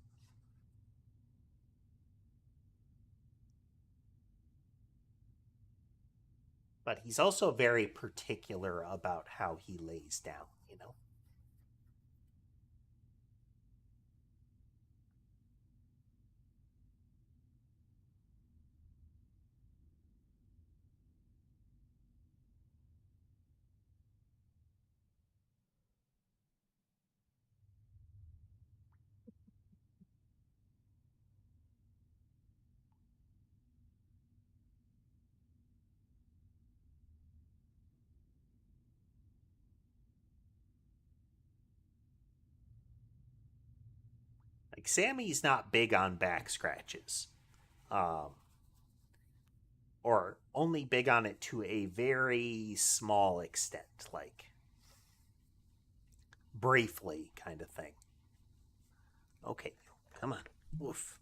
Speaker 1: But he's also very particular about how he lays down, you know? Like, Sammy's not big on back scratches. Or only big on it to a very small extent, like briefly kind of thing. Okay, come on. Woof.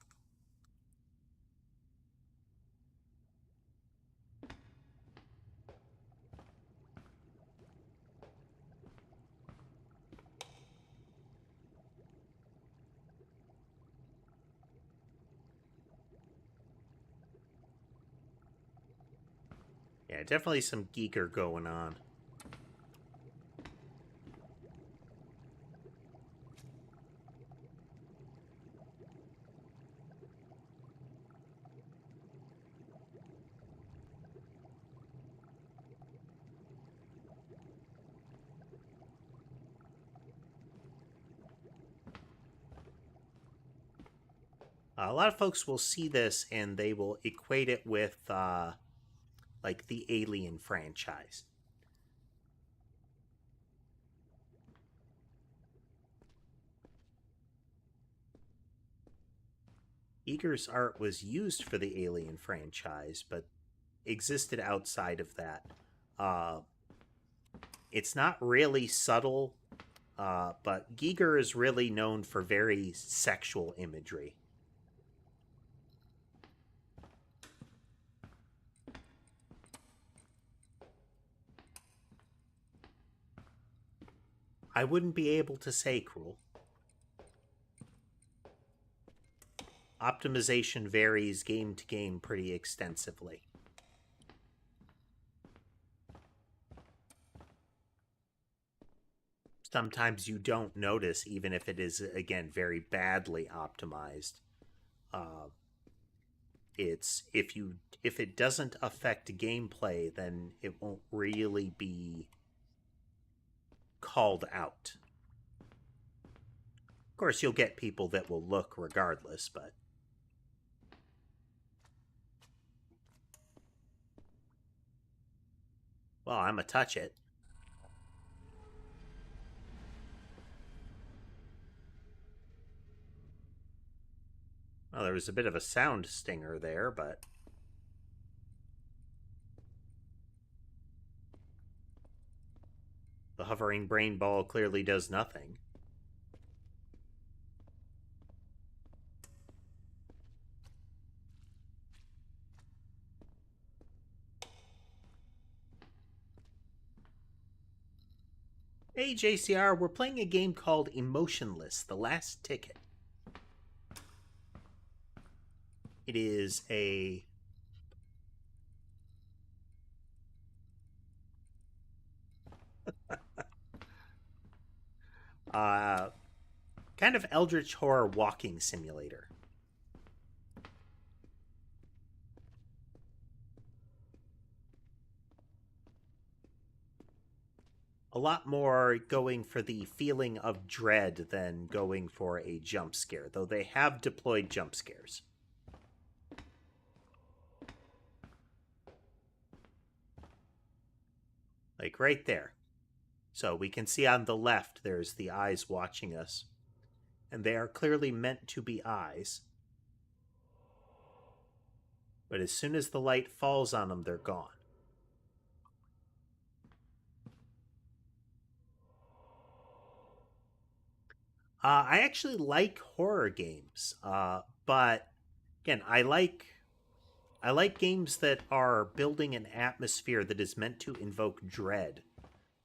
Speaker 1: Yeah, definitely some geeker going on. A lot of folks will see this and they will equate it with like the Alien franchise. Eager's art was used for the Alien franchise, but existed outside of that. It's not really subtle, but Giger is really known for very sexual imagery. I wouldn't be able to say, Cruel. Optimization varies game to game pretty extensively. Sometimes you don't notice, even if it is, again, very badly optimized. It's if it doesn't affect gameplay, then it won't really be called out. Of course, you'll get people that will look regardless, but... well, I'm a touch it. Well, there was a bit of a sound stinger there, but... the hovering brain ball clearly does nothing. Hey, JCR, we're playing a game called Emotionless, The Last Ticket. It is a... kind of eldritch horror walking simulator. A lot more going for the feeling of dread than going for a jump scare, though they have deployed jump scares. Like right there. So we can see on the left there's the eyes watching us. And they are clearly meant to be eyes. But as soon as the light falls on them, they're gone. I actually like horror games, but again, I like games that are building an atmosphere that is meant to invoke dread,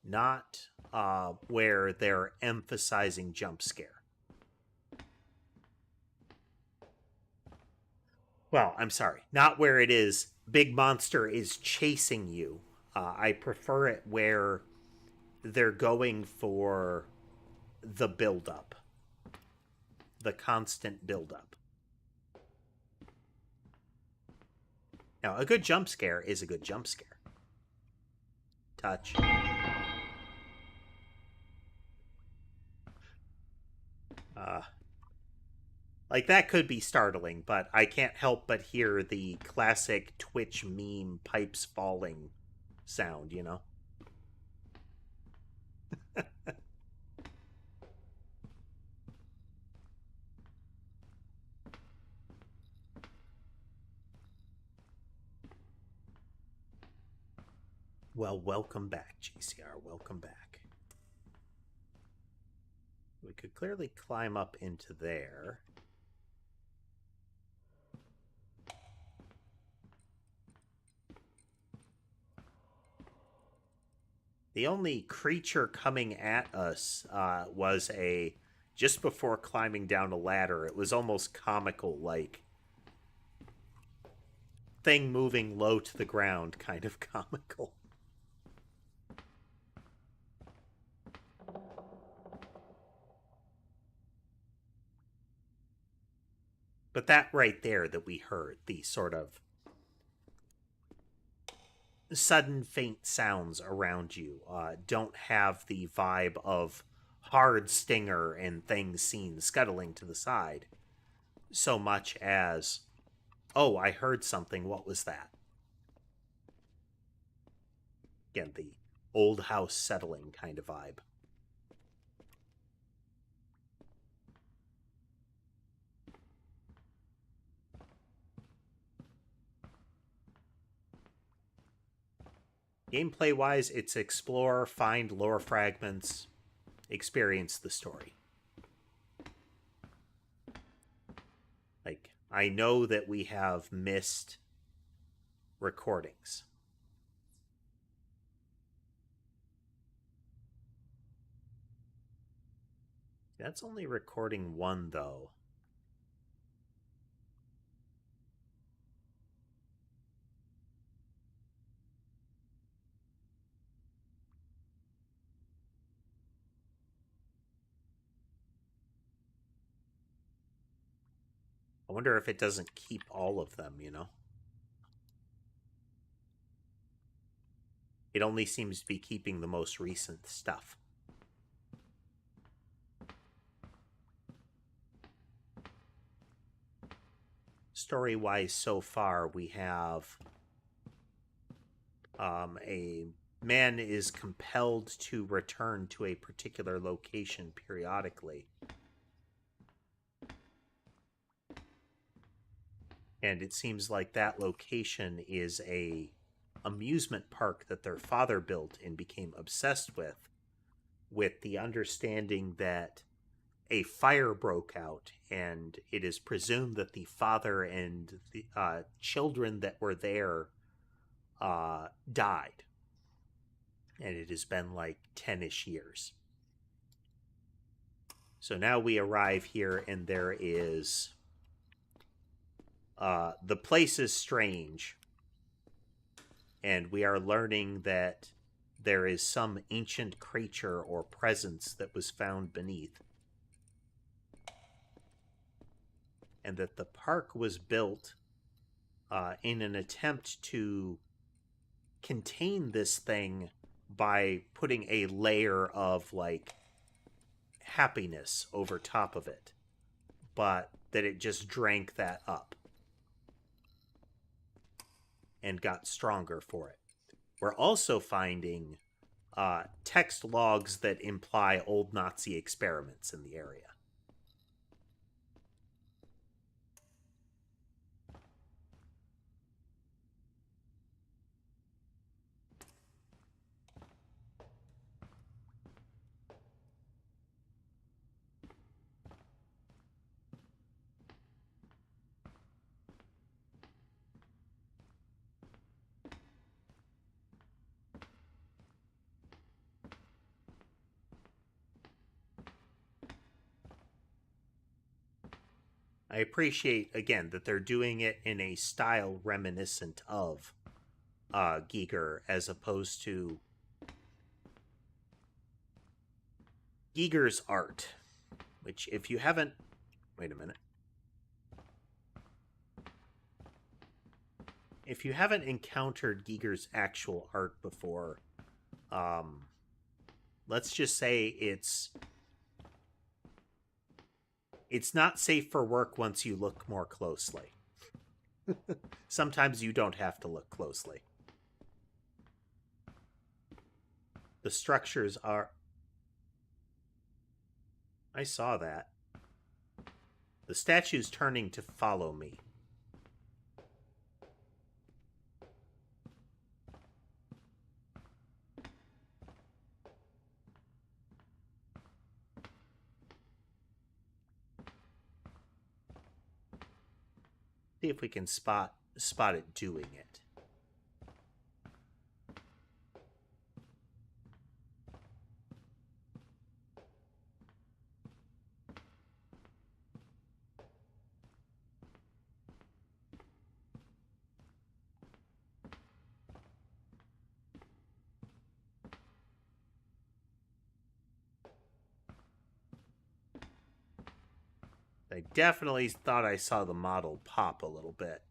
Speaker 1: not where they're emphasizing jump scare. Well, I'm sorry, not where it is big monster is chasing you. I prefer it where they're going for the build-up, the constant build-up. Now, a good jump scare is a good jump scare. Touch. Like, that could be startling, but I can't help but hear the classic Twitch meme pipes falling sound, you know? Well, welcome back, GCR. Welcome back. We could clearly climb up into there. The only creature coming at us was just before climbing down a ladder. It was almost comical, like thing moving low to the ground, kind of comical. But that right there that we heard, the sort of sudden faint sounds around you, don't have the vibe of hard stinger and things seen scuttling to the side so much as, oh, I heard something, what was that? Again, the old house settling kind of vibe. Gameplay-wise, it's explore, find lore fragments, experience the story. Like, I know that we have missed recordings. That's only recording one, though. I wonder if it doesn't keep all of them, you know? It only seems to be keeping the most recent stuff. Story-wise, so far, we have a man is compelled to return to a particular location periodically. And it seems like that location is a amusement park that their father built and became obsessed with the understanding that a fire broke out, and it is presumed that the father and the children that were there died. And it has been like 10-ish years. So now we arrive here, and there is... the place is strange, and we are learning that there is some ancient creature or presence that was found beneath, and that the park was built in an attempt to contain this thing by putting a layer of, like, happiness over top of it, but that it just drank that up and got stronger for it. We're also finding text logs that imply old Nazi experiments in the area. I appreciate, again, that they're doing it in a style reminiscent of Giger, as opposed to Giger's art, which, if you haven't... Wait a minute. If you haven't encountered Giger's actual art before, let's just say it's not safe for work once you look more closely. Sometimes you don't have to look closely. The structures are... I saw that. The statue's turning to follow me. See if we can spot it doing it. I definitely thought I saw the model pop a little bit.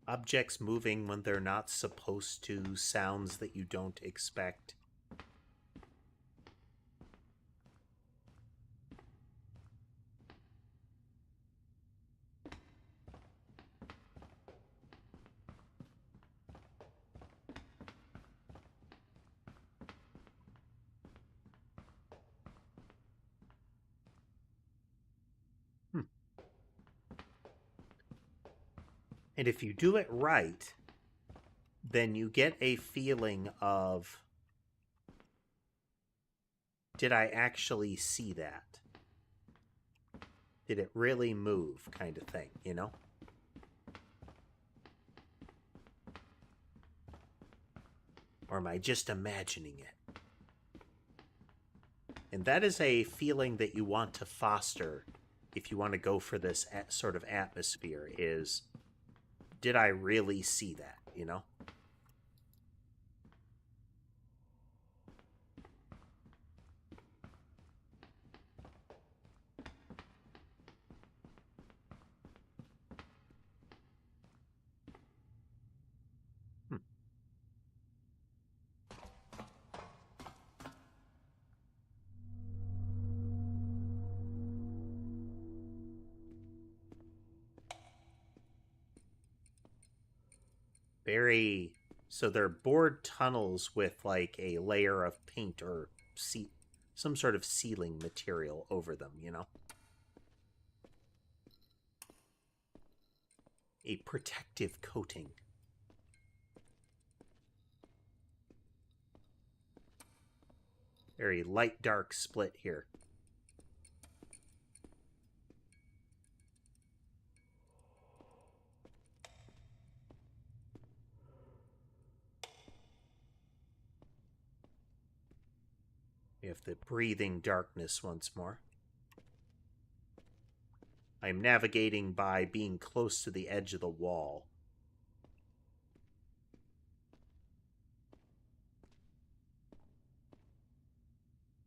Speaker 1: Objects moving when they're not supposed to, sounds that you don't expect. And if you do it right, then you get a feeling of, did I actually see that? Did it really move, kind of thing, you know? Or am I just imagining it? And that is a feeling that you want to foster if you want to go for this sort of atmosphere, is, did I really see that, you know? Very... So they're bored tunnels with, like, a layer of paint or some sort of sealing material over them, you know? A protective coating. Very light dark split here. We have the breathing darkness once more. I'm navigating by being close to the edge of the wall.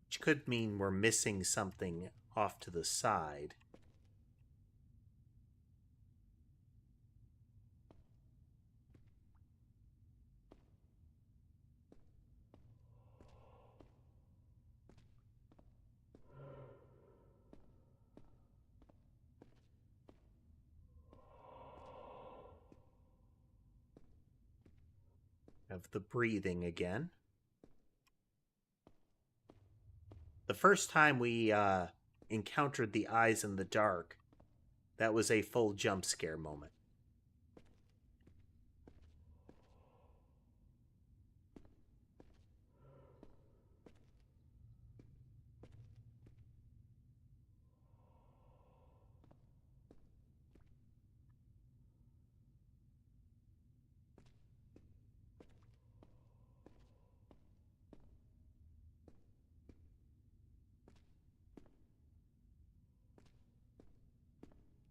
Speaker 1: Which could mean we're missing something off to the side. Of the breathing again. The first time we encountered the eyes in the dark, that was a full jump scare moment.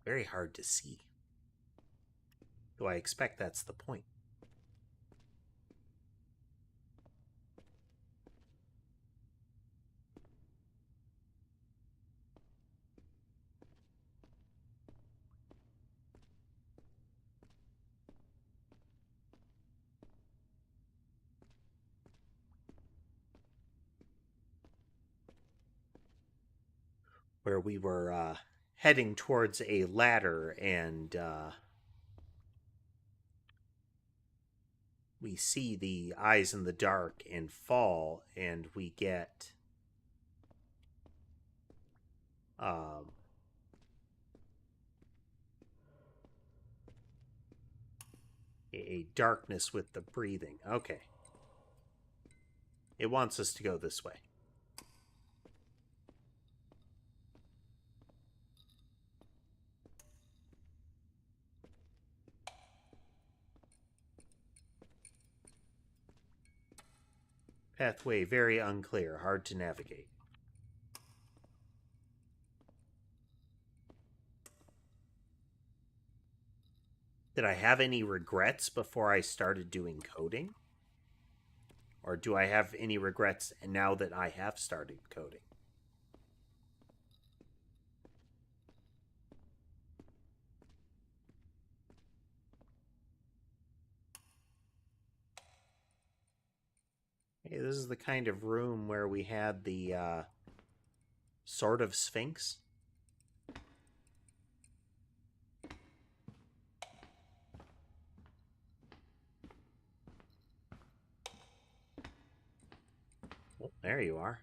Speaker 1: Very hard to see. Though I expect that's the point. Where we were heading towards a ladder, and we see the eyes in the dark and fall, and we get a darkness with the breathing. Okay. It wants us to go this way. Pathway very unclear, hard to navigate. Did I have any regrets before I started doing coding? Or do I have any regrets now that I have started coding? Hey, this is the kind of room where we had the sort of Sphinx. Oh, there you are.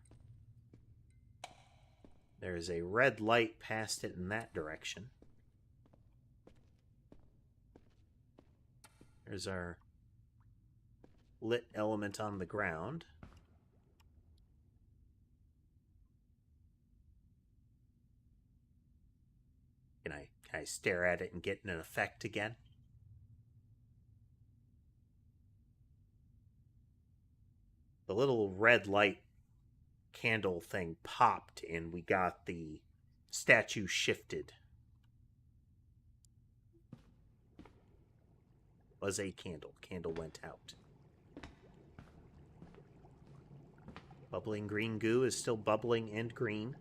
Speaker 1: There's a red light past it in that direction. There's our lit element on the ground. Can I stare at it and get an effect again? The little red light candle thing popped and we got the statue shifted. Was a candle. Candle went out. Bubbling green goo is still bubbling and green.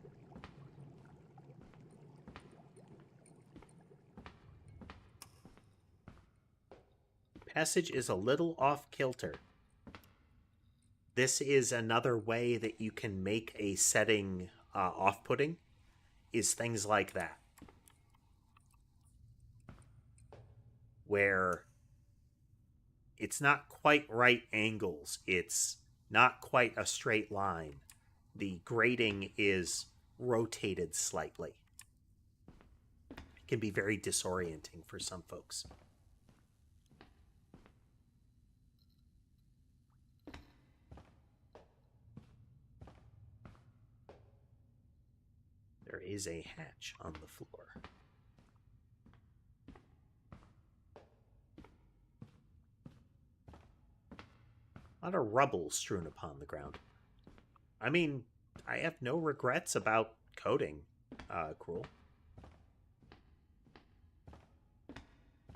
Speaker 1: Passage is a little off kilter. This is another way that you can make a setting off-putting, is things like that. Where it's not quite right angles, it's not quite a straight line. The grading is rotated slightly. It can be very disorienting for some folks. There is a hatch on the floor. A lot of rubble strewn upon the ground. I mean, I have no regrets about coding, Cruel.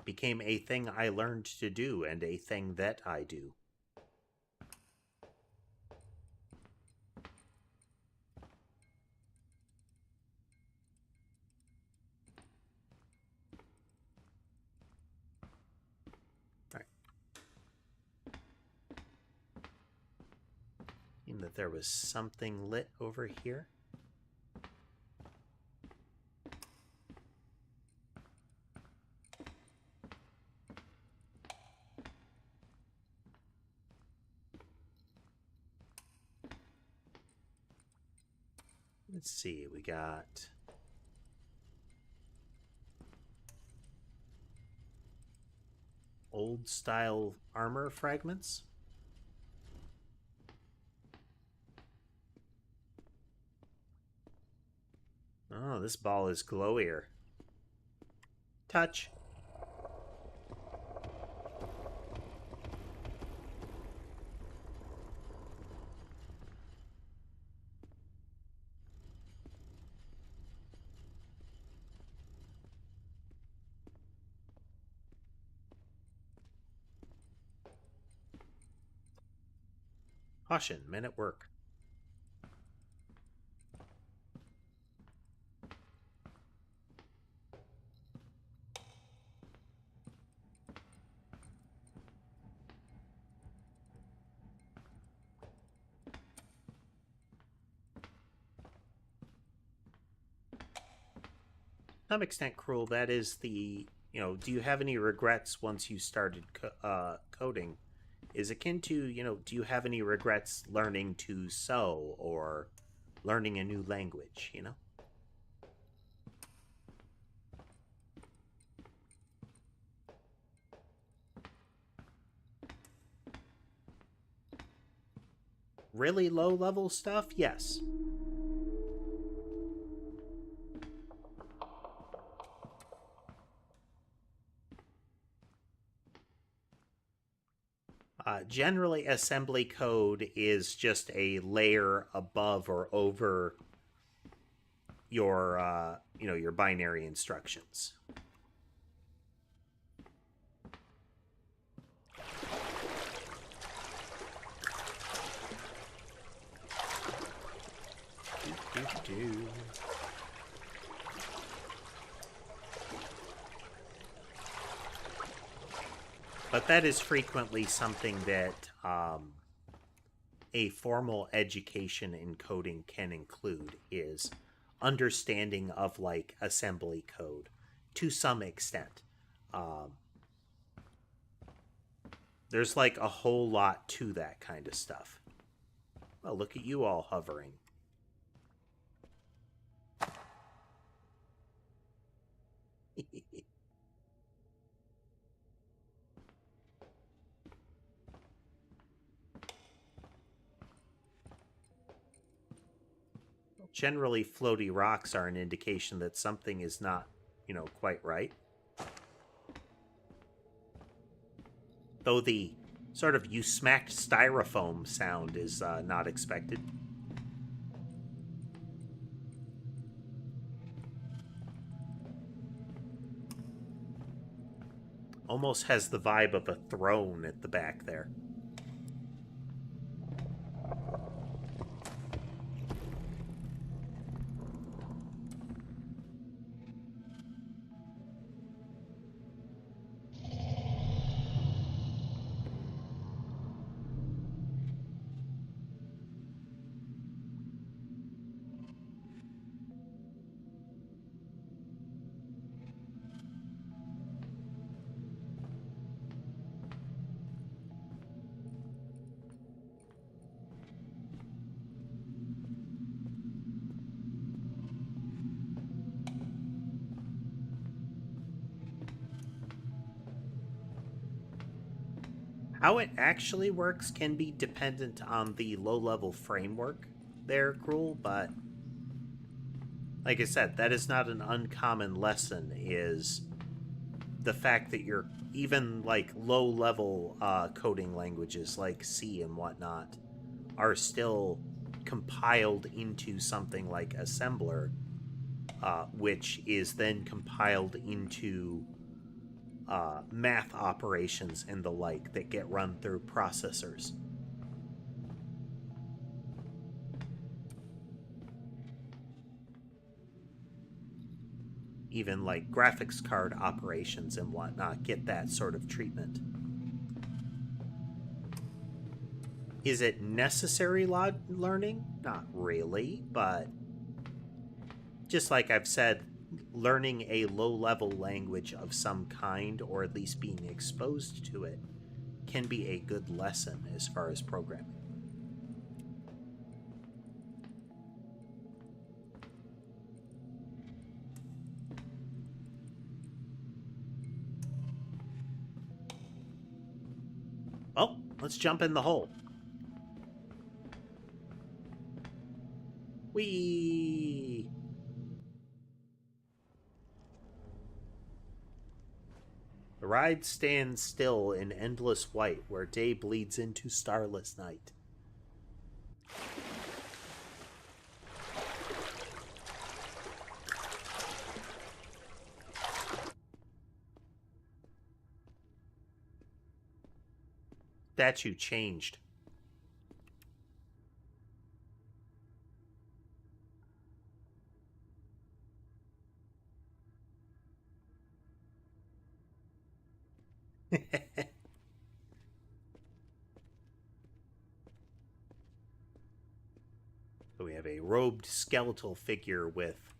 Speaker 1: Became a thing I learned to do and a thing that I do. That there was something lit over here. Let's see, we got old style armor fragments. Oh, this ball is glowier. Touch. Caution, men at work. To some extent, Cruel, that is the, do you have any regrets once you started coding? Is akin to, do you have any regrets learning to sew or learning a new language, Really low level stuff? Yes. Generally, assembly code is just a layer above or over your, your binary instructions. But that is frequently something that a formal education in coding can include, is understanding of like assembly code to some extent. There's like a whole lot to that kind of stuff. Well, look at you all hovering. Generally, floaty rocks are an indication that something is not, quite right. Though the sort of you smacked styrofoam sound is not expected. Almost has the vibe of a throne at the back there. How it actually works can be dependent on the low-level framework there, Cruel, but Like I said, that is not an uncommon lesson, is the fact that you're even like low-level coding languages like C and whatnot are still compiled into something like assembler, which is then compiled into math operations and the like that get run through processors. Even like graphics card operations and whatnot get that sort of treatment. Is it necessary learning? Not really, but just like I've said, learning a low-level language of some kind, or at least being exposed to it, can be a good lesson as far as programming. Well, let's jump in the hole. Whee! The ride stands still in endless white where day bleeds into starless night. Statue changed. So we have a robed skeletal figure with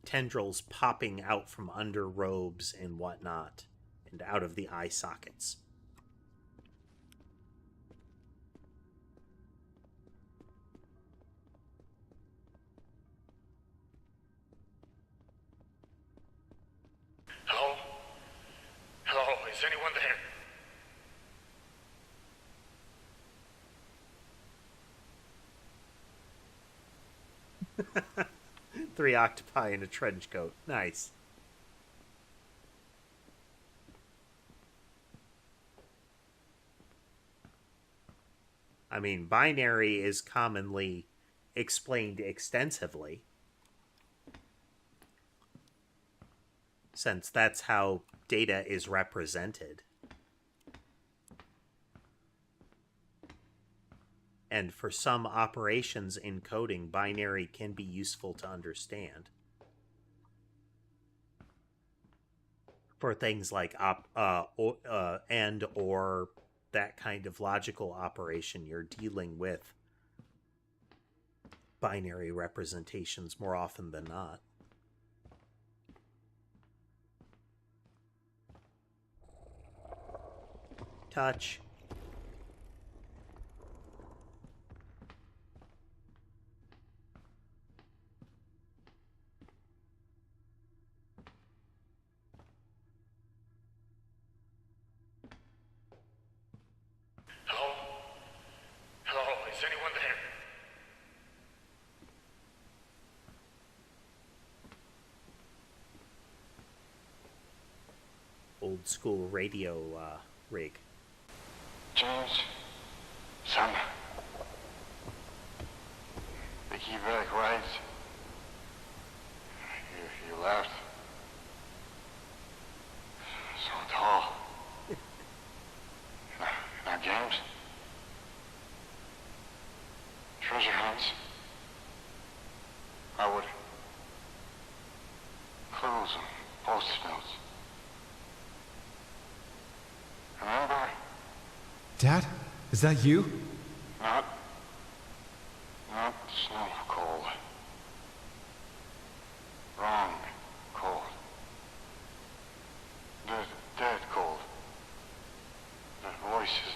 Speaker 1: tendrils popping out from under robes and whatnot, and out of the eye sockets.
Speaker 5: Hello? Hello, is anyone there?
Speaker 1: Three octopi in a trench coat. Nice. I mean, binary is commonly explained extensively, since that's how data is represented. And for some operations in coding, binary can be useful to understand. For things like and or that kind of logical operation, you're dealing with binary representations more often than not. Touch.
Speaker 5: Hello? Hello, is anyone there?
Speaker 1: Old school radio rig.
Speaker 4: James, son, the evac rides. You left. So tall. Now, James. Treasure hunts. I would clues and post-it notes. Remember?
Speaker 3: Dad? Is that you?
Speaker 4: Not snow cold. Wrong cold. Dead cold. That voices.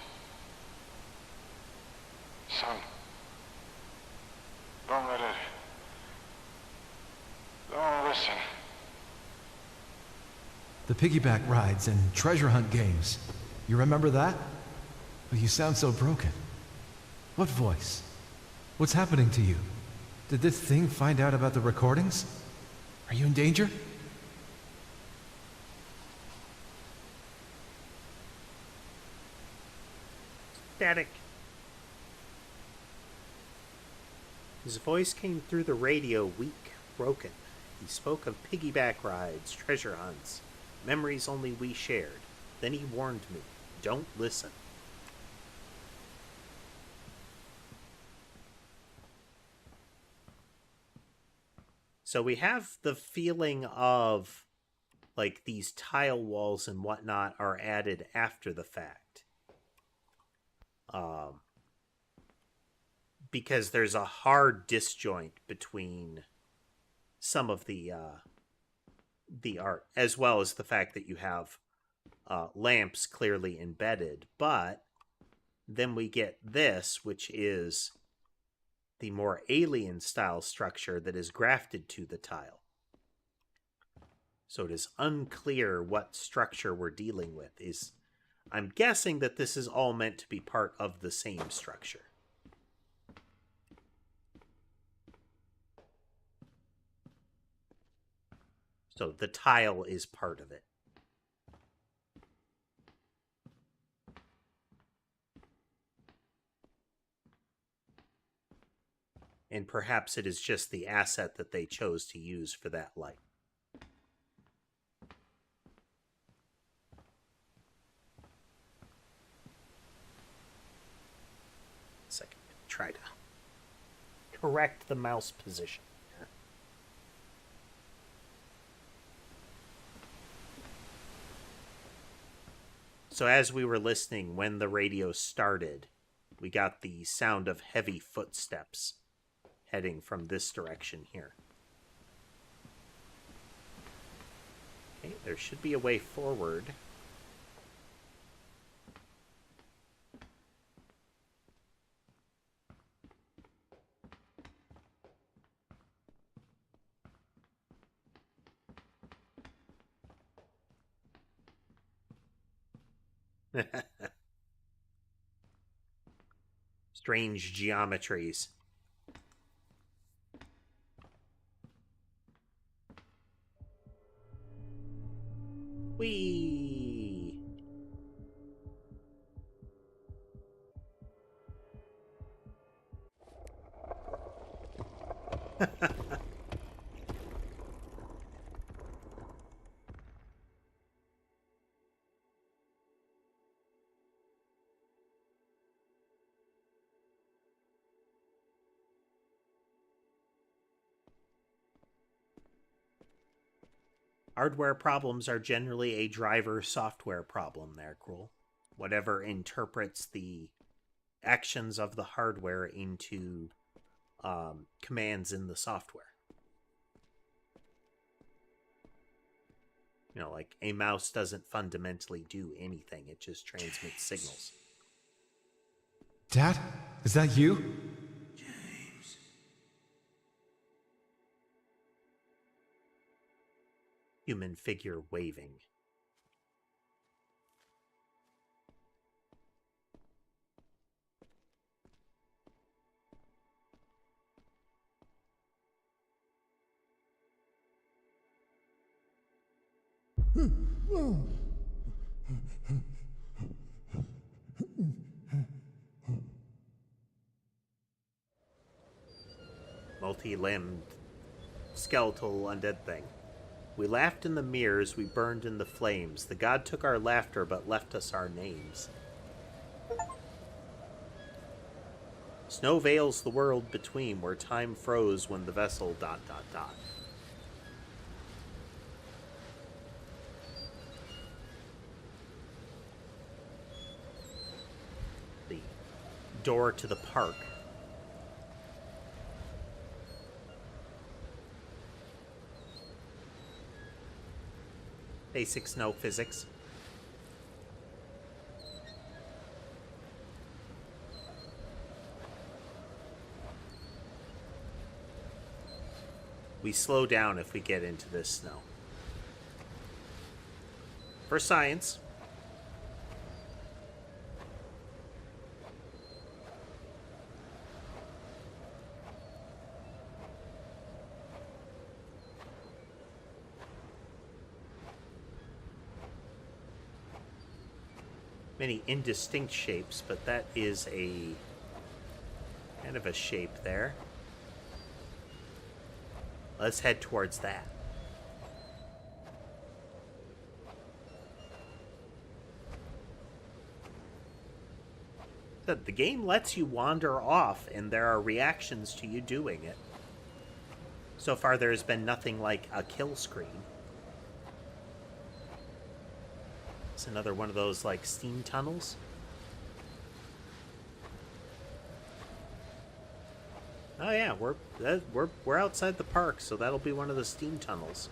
Speaker 4: Son. Don't let it. Don't listen.
Speaker 3: The piggyback rides and treasure hunt games. You remember that? But you sound so broken. What voice? What's happening to you? Did this thing find out about the recordings? Are you in danger?
Speaker 1: Static. His voice came through the radio weak, broken. He spoke of piggyback rides, treasure hunts, memories only we shared. Then he warned me, don't listen. So we have the feeling of like these tile walls and whatnot are added after the fact. Because there's a hard disjoint between some of the art, as well as the fact that you have lamps clearly embedded. But then we get this, which is the more alien style structure that is grafted to the tile. So it is unclear what structure we're dealing with. I'm guessing that this is all meant to be part of the same structure. So the tile is part of it. And perhaps it is just the asset that they chose to use for that light. Second, try to correct the mouse position here. So as we were listening, when the radio started, we got the sound of heavy footsteps heading from this direction here. Okay, there should be a way forward. Strange geometries. Whee! Hardware problems are generally a driver software problem there, Cruel. Whatever interprets the actions of the hardware into commands in the software. You know, like a mouse doesn't fundamentally do anything. It just transmits signals.
Speaker 3: Dad? Is that you?
Speaker 1: Human figure waving. Multi-limbed, skeletal undead thing. We laughed in the mirrors, we burned in the flames. The god took our laughter, but left us our names. Snow veils the world between, where time froze when the vessel ... The door to the park. Basic snow physics. We slow down if we get into this snow. For science. many indistinct shapes, but that is a kind of a shape there. Let's head towards that. The game lets you wander off, and there are reactions to you doing it. So far, there's been nothing like a kill screen. It's another one of those, like, steam tunnels. Oh yeah, we're outside the park, so that'll be one of the steam tunnels.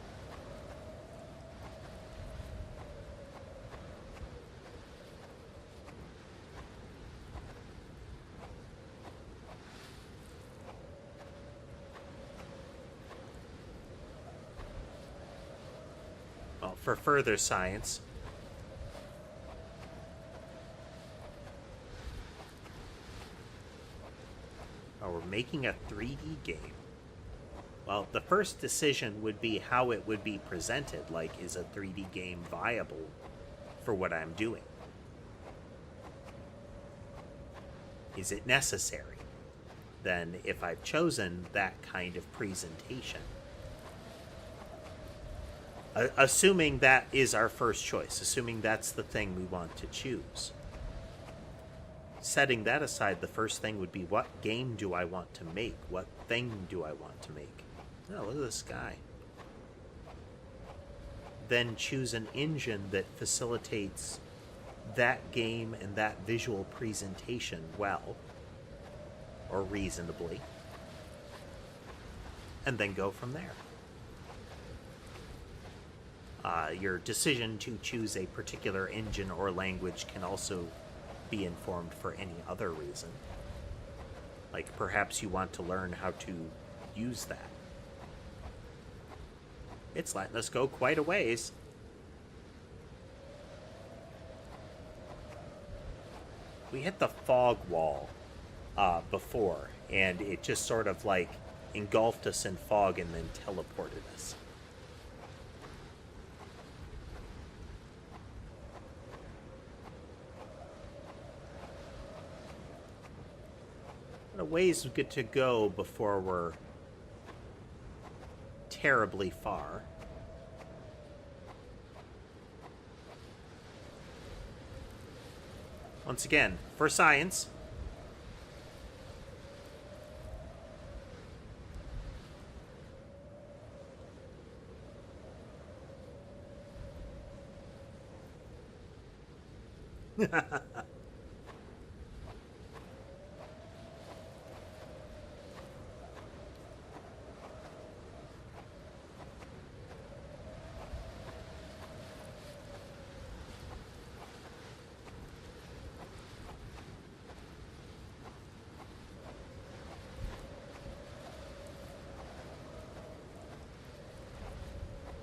Speaker 1: Well, for further science, we're making a 3D game. Well, the first decision would be how it would be presented. Like, is a 3D game viable for what I'm doing? Is it necessary? Then, if I've chosen that kind of presentation, assuming that is our first choice, assuming that's the thing we want to choose, setting that aside, the first thing would be, what game do I want to make? What thing do I want to make? Oh, look at the sky. Then choose an engine that facilitates that game and that visual presentation well, or reasonably, and then go from there. Your decision to choose a particular engine or language can also be informed for any other reason. Like, perhaps you want to learn how to use that. It's letting us go quite a ways. We hit the fog wall before, and it just sort of like engulfed us in fog and then teleported us. A ways good to go before we're terribly far. Once again, for science.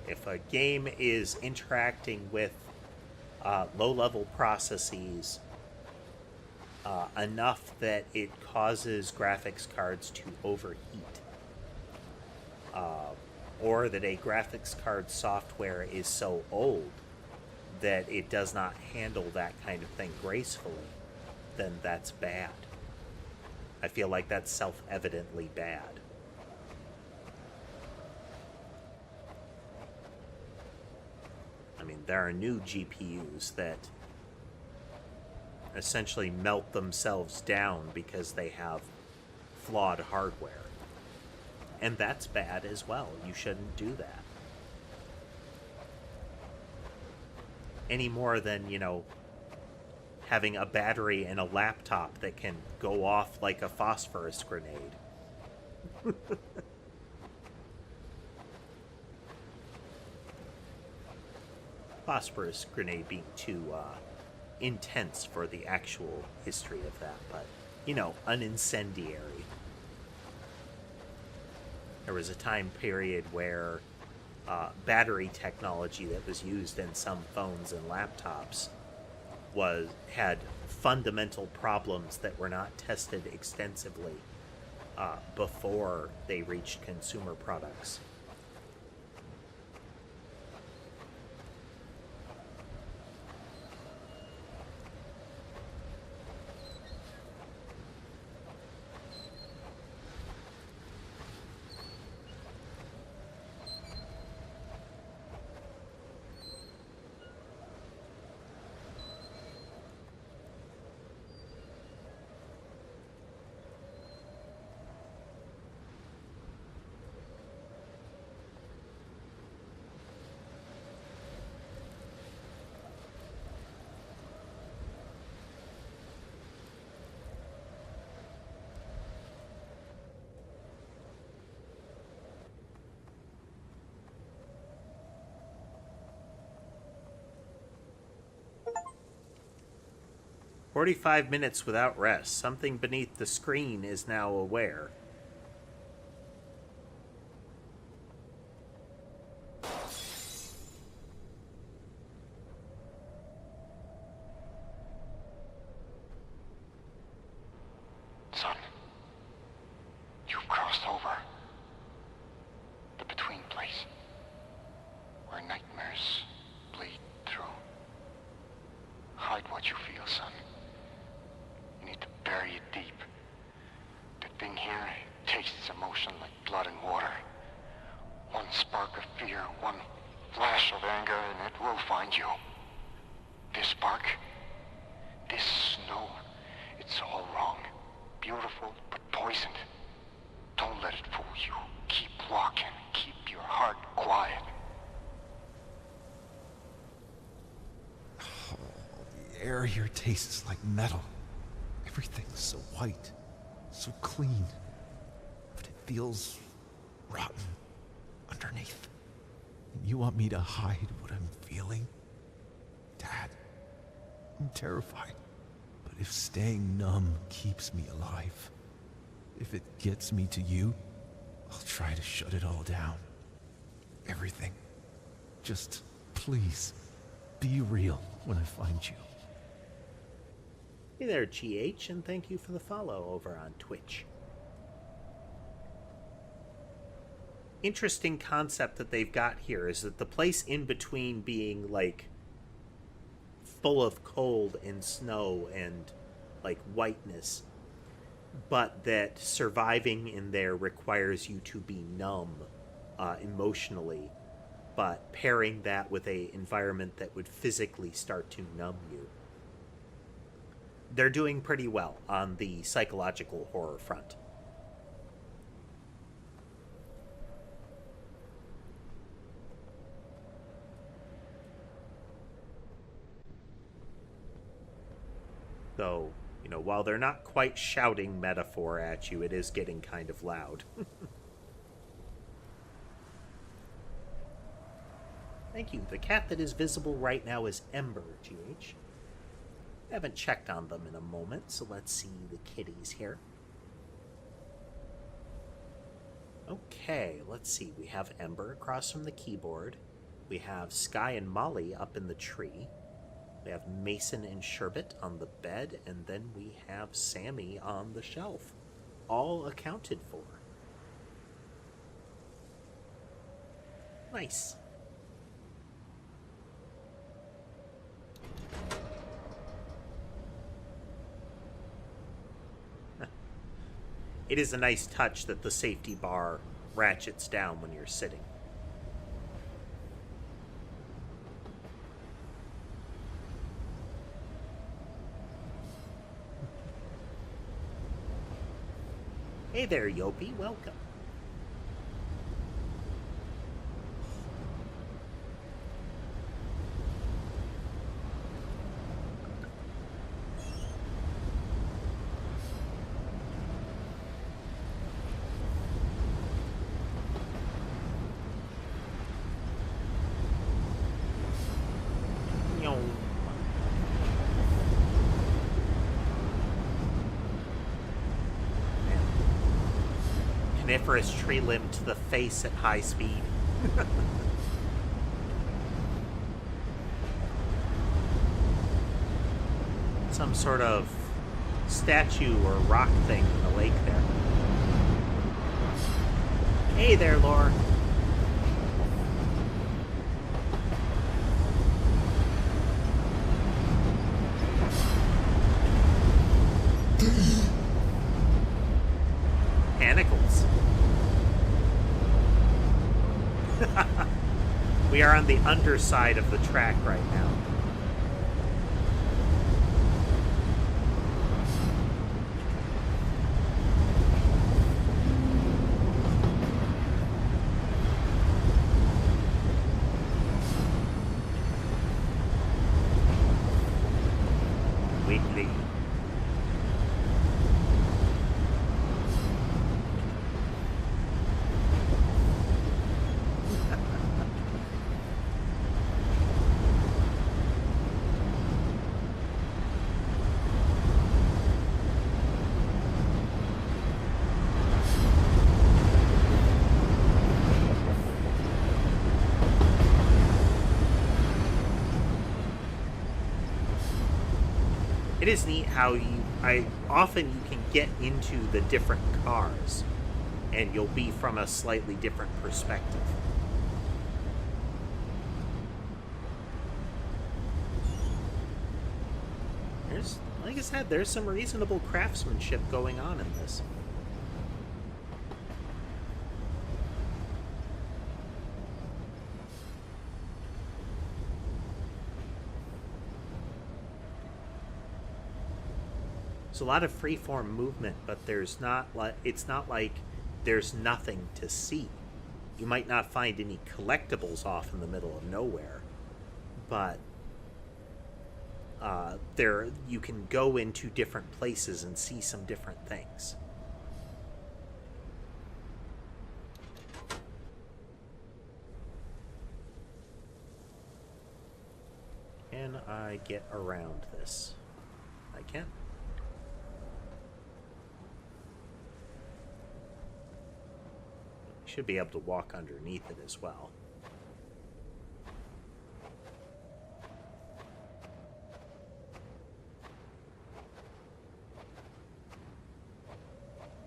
Speaker 1: If a game is interacting with low-level processes enough that it causes graphics cards to overheat, or that a graphics card software is so old that it does not handle that kind of thing gracefully, then that's bad. I feel like that's self-evidently bad. I mean, there are new GPUs that essentially melt themselves down because they have flawed hardware. And that's bad as well. You shouldn't do that. Any more than, you know, having a battery in a laptop that can go off like a phosphorus grenade. Phosphorus grenade being too intense for the actual history of that, but, you know, an incendiary. There was a time period where battery technology that was used in some phones and laptops had fundamental problems that were not tested extensively before they reached consumer products. 45 minutes without rest. Something beneath the screen is now aware.
Speaker 4: Son, you've crossed over the between place where nightmares bleed through. Hide what you feel, son. You need to bury it deep. The thing here tastes emotion like blood and water. One spark of fear, one flash of anger, and it will find you. This spark, this snow, it's all wrong. Beautiful, but poisoned. Don't let it fool you. Keep walking. Keep your heart quiet.
Speaker 3: Oh, the air here tastes like metal. Everything's so white, so clean. But it feels rotten underneath. And you want me to hide what I'm feeling? Dad, I'm terrified. But if staying numb keeps me alive, if it gets me to you, I'll try to shut it all down. Everything. Just please, be real when I find you.
Speaker 1: Hey there, GH, and thank you for the follow over on Twitch. Interesting concept that they've got here is that the place in between being, like, full of cold and snow and, like, whiteness, but that surviving in there requires you to be numb emotionally, but pairing that with a environment that would physically start to numb you. They're doing pretty well on the psychological horror front. Though, you know, while they're not quite shouting metaphor at you, it is getting kind of loud. Thank you. The cat that is visible right now is Ember, GH. I haven't checked on them in a moment, so let's see the kitties here. Okay, let's see. We have Ember across from the keyboard. We have Sky and Molly up in the tree. We have Mason and Sherbet on the bed, and then we have Sammy on the shelf. All accounted for. Nice. It is a nice touch that the safety bar ratchets down when you're sitting. Hey there, Yopi. Welcome. Coniferous tree limb to the face at high speed. Some sort of statue or rock thing in the lake there. Hey there, Laura. Panicles. We are on the underside of the track right now. Wiggly. It is neat how often you can get into the different cars, and you'll be from a slightly different perspective. Like I said, there's some reasonable craftsmanship going on in this. There's a lot of freeform movement, but it's not like there's nothing to see. You might not find any collectibles off in the middle of nowhere, but you can go into different places and see some different things. Can I get around this? I can. Should be able to walk underneath it as well.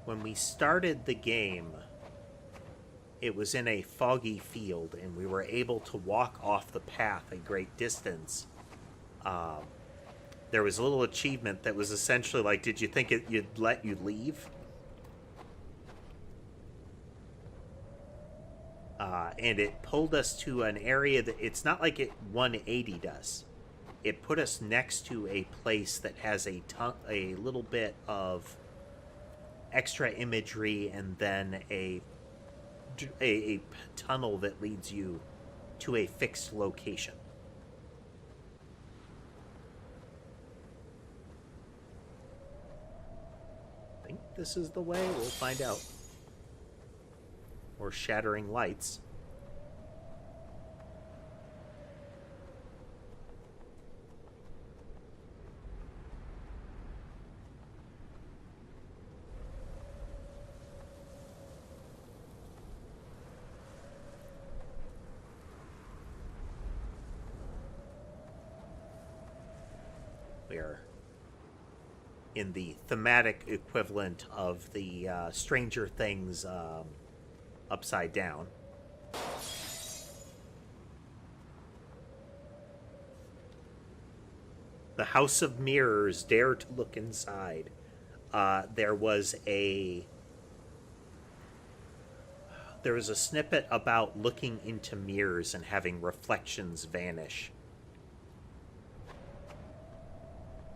Speaker 1: When we started the game, it was in a foggy field, and we were able to walk off the path a great distance. There was a little achievement that was essentially like, did you think you'd let you leave? And it pulled us to an area that it's not like it 180'd us. It put us next to a place that has a little bit of extra imagery, and then a tunnel that leads you to a fixed location. I think this is the way. We'll find out. Or shattering lights. We're in the thematic equivalent of the Stranger Things Upside Down. The House of Mirrors, dare to look inside. There was a snippet about looking into mirrors and having reflections vanish.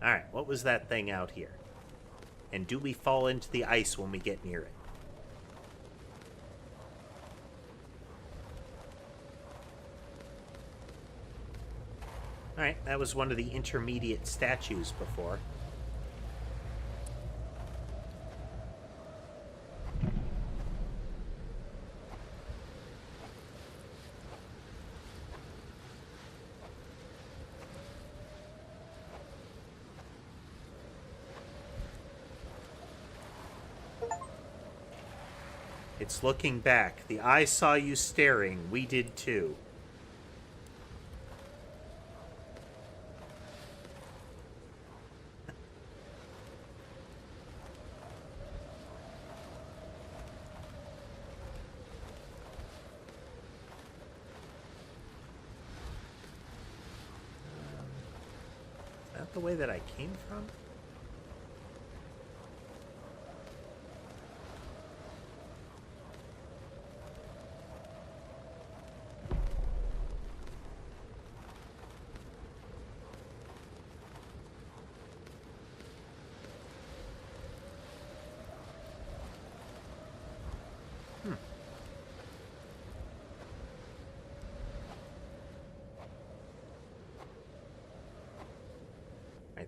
Speaker 1: Alright, what was that thing out here? And do we fall into the ice when we get near it? Alright, that was one of the intermediate statues before. It's looking back. The eye saw you staring. We did too. Is that the way that I came from?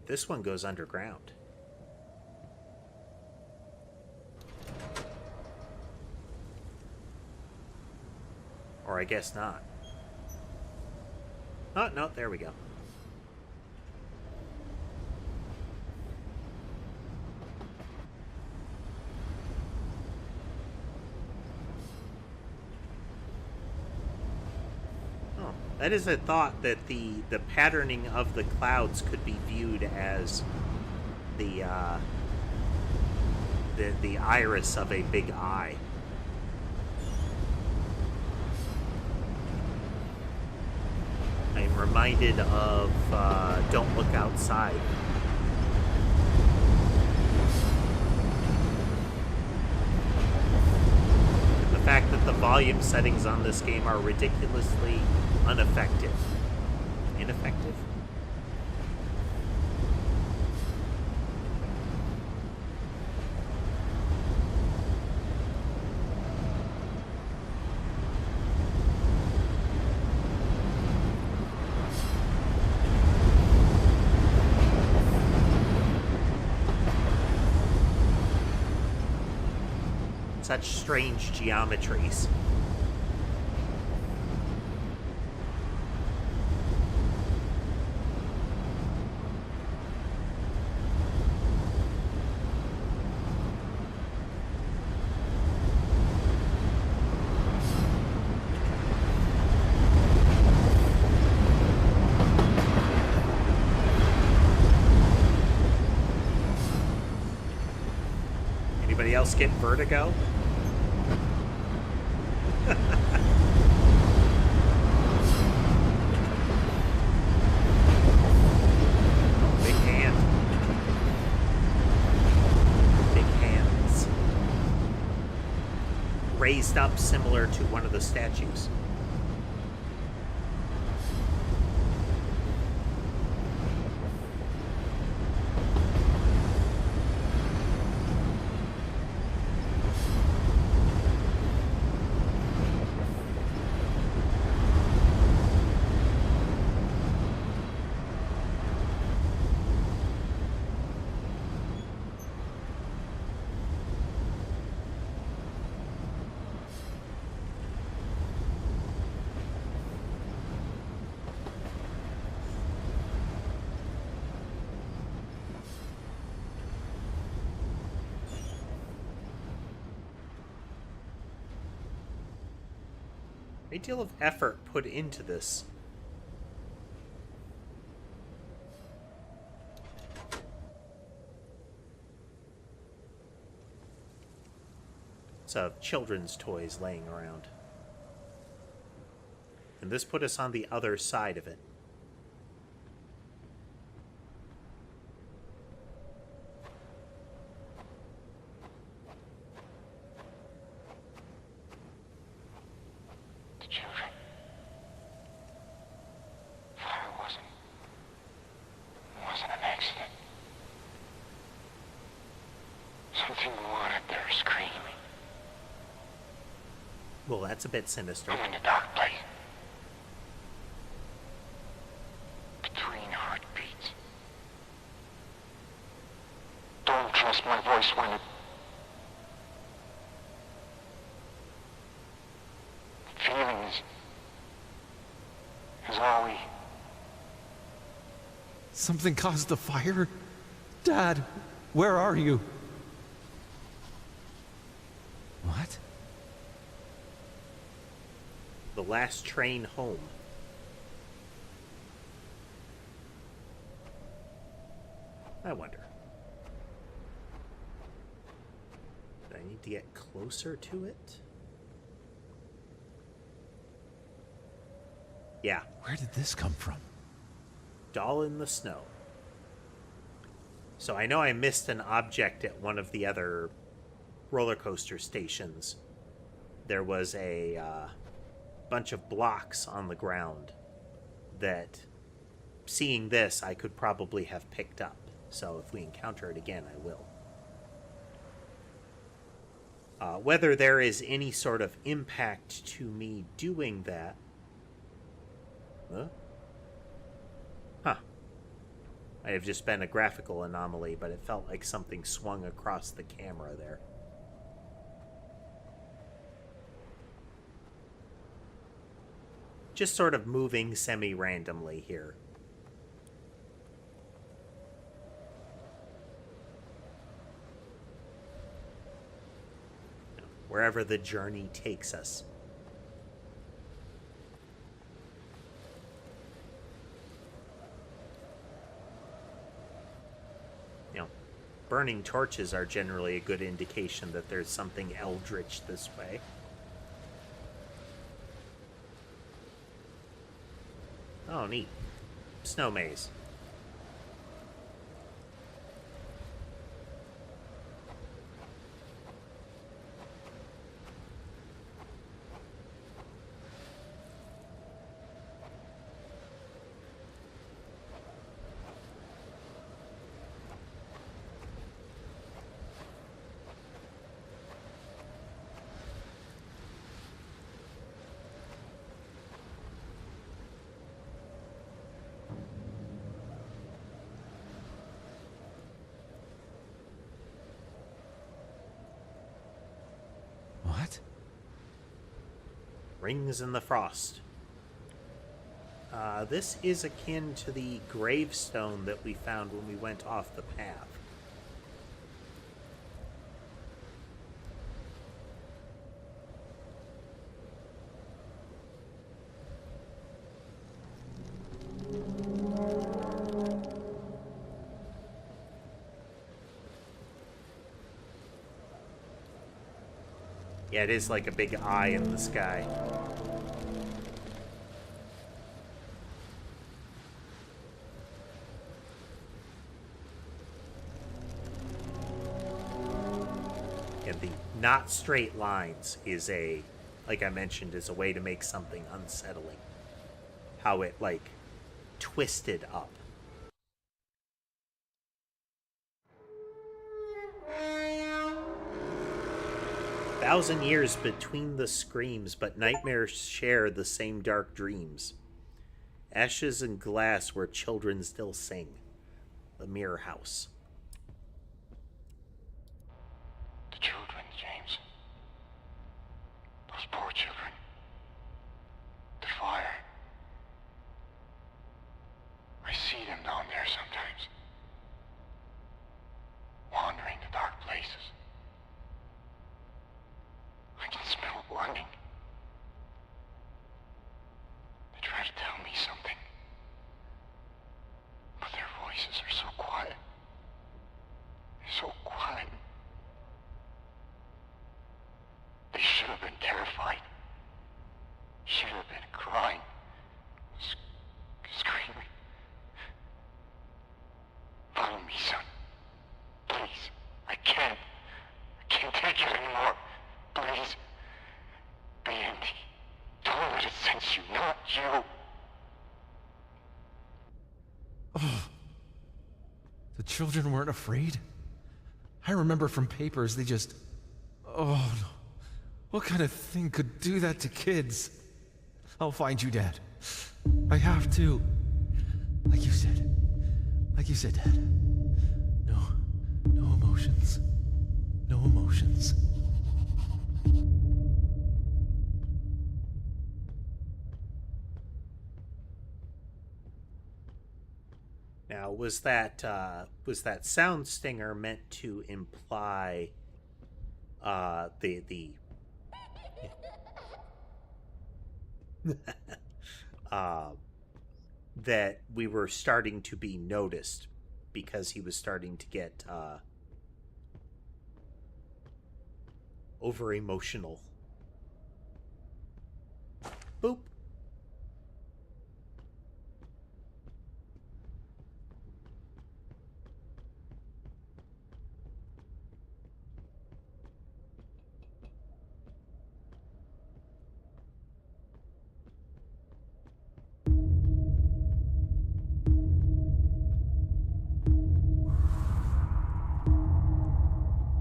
Speaker 1: This one goes underground. Or I guess not. Oh, no, there we go. That is a thought, that the patterning of the clouds could be viewed as the iris of a big eye. I'm reminded of Don't Look Outside. And the fact that the volume settings on this game are ridiculously ineffective. Such strange geometries. Anybody else get vertigo? Big hand. Big hands. Raised up similar to one of the statues. Great deal of effort put into this. It's of children's toys laying around. And this put us on the other side of it. Well, that's a bit sinister.
Speaker 4: I'm in a dark place. Between heartbeats. Don't trust my voice when it... Feelings is all we...
Speaker 3: Something caused the fire? Dad, where are you? What?
Speaker 1: The last train home. I wonder. Do I need to get closer to it? Yeah.
Speaker 3: Where did this come from?
Speaker 1: Doll in the snow. So I know I missed an object at one of the other roller coaster stations. There was a bunch of blocks on the ground that, seeing this, I could probably have picked up. So if we encounter it again, I will. Whether there is any sort of impact to me doing that... Huh. Might have just been a graphical anomaly, but it felt like something swung across the camera there. Just sort of moving semi-randomly here. Wherever the journey takes us. Burning torches are generally a good indication that there's something eldritch this way. Oh, neat. Snow maze.
Speaker 3: What?
Speaker 1: Rings in the frost. This is akin to the gravestone that we found when we went off the path. Yeah, it is like a big eye in the sky. And the not straight lines is like I mentioned, is a way to make something unsettling. How it, like, twisted up. Thousand years between the screams, but nightmares share the same dark dreams. Ashes and glass where children still sing. The Mirror House.
Speaker 4: The children, James. Those poor children. The fire. I see them down there sometimes. Wandering the dark places. I can smell burning. They try to tell me something. But their voices are so quiet. So quiet. They should have been terrified. Should have been crying. Screaming. Follow me, son. Please. I can't take it anymore. Please. Be empty. Don't let it sense you, not you.
Speaker 3: Oh. The children weren't afraid? I remember from papers they just... Oh, no. What kind of thing could do that to kids? I'll find you, Dad. I have to. Like you said. Like you said, Dad. No. No emotions. No emotions.
Speaker 1: Now, was that sound stinger meant to imply the that we were starting to be noticed because he was starting to get over emotional? Boop.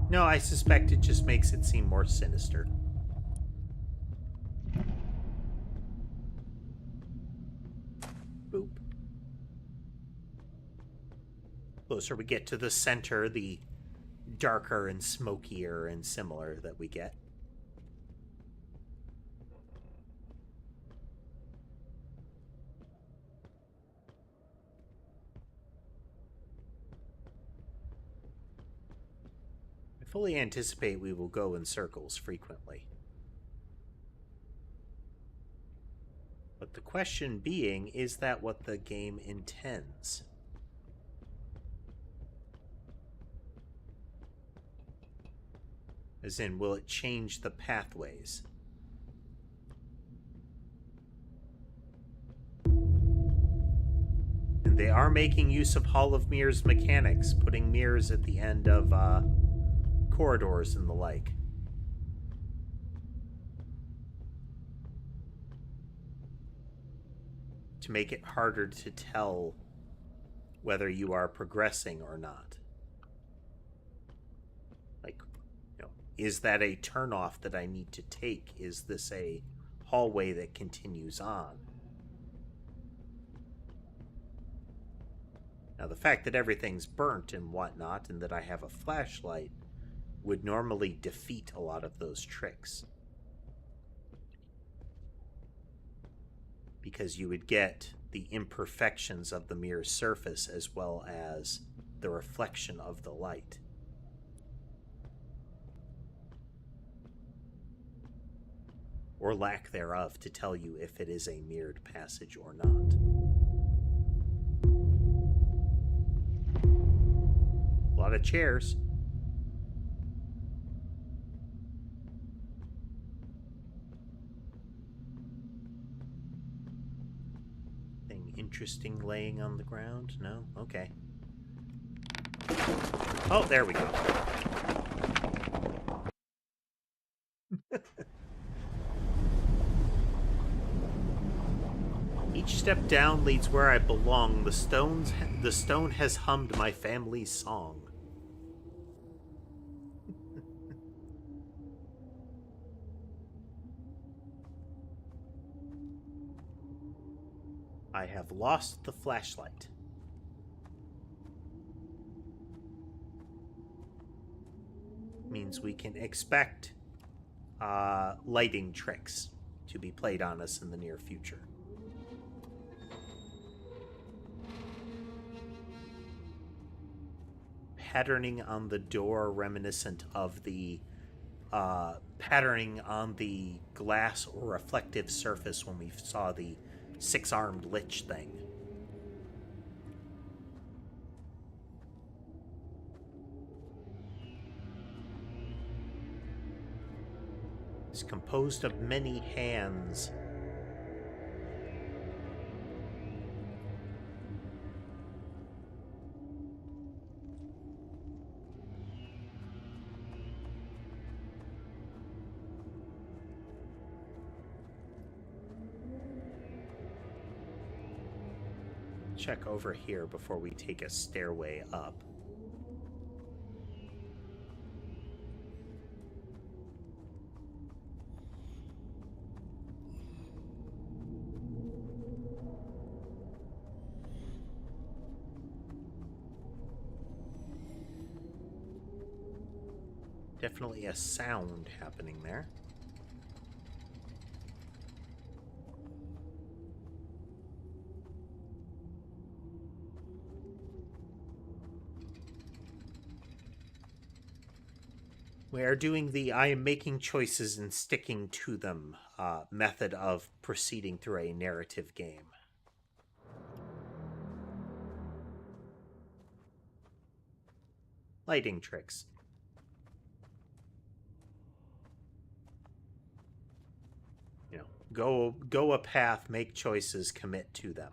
Speaker 1: No, I suspect it just makes it seem more sinister. Boop. Closer we get to the center, the darker and smokier and similar that we get. I fully anticipate we will go in circles frequently. But the question being, is that what the game intends? As in, will it change the pathways? And they are making use of Hall of Mirrors mechanics, putting mirrors at the end of corridors and the like. To make it harder to tell whether you are progressing or not. Like, you know, is that a turnoff that I need to take? Is this a hallway that continues on? Now, the fact that everything's burnt and whatnot, and that I have a flashlight, would normally defeat a lot of those tricks. Because you would get the imperfections of the mirror's surface as well as the reflection of the light. Or lack thereof to tell you if it is a mirrored passage or not. A lot of chairs. Interesting laying on the ground? No? Okay. Oh, there we go. Each step down leads where I belong. The stone has hummed my family's song. I have lost the flashlight. Means we can expect lighting tricks to be played on us in the near future. Patterning on the door reminiscent of the patterning on the glass or reflective surface when we saw the six-armed lich thing. It's composed of many hands. Check over here before we take a stairway up. Definitely a sound happening there. We are doing the I am making choices and sticking to them method of proceeding through a narrative game. Lighting tricks. You know, go a path, make choices, commit to them.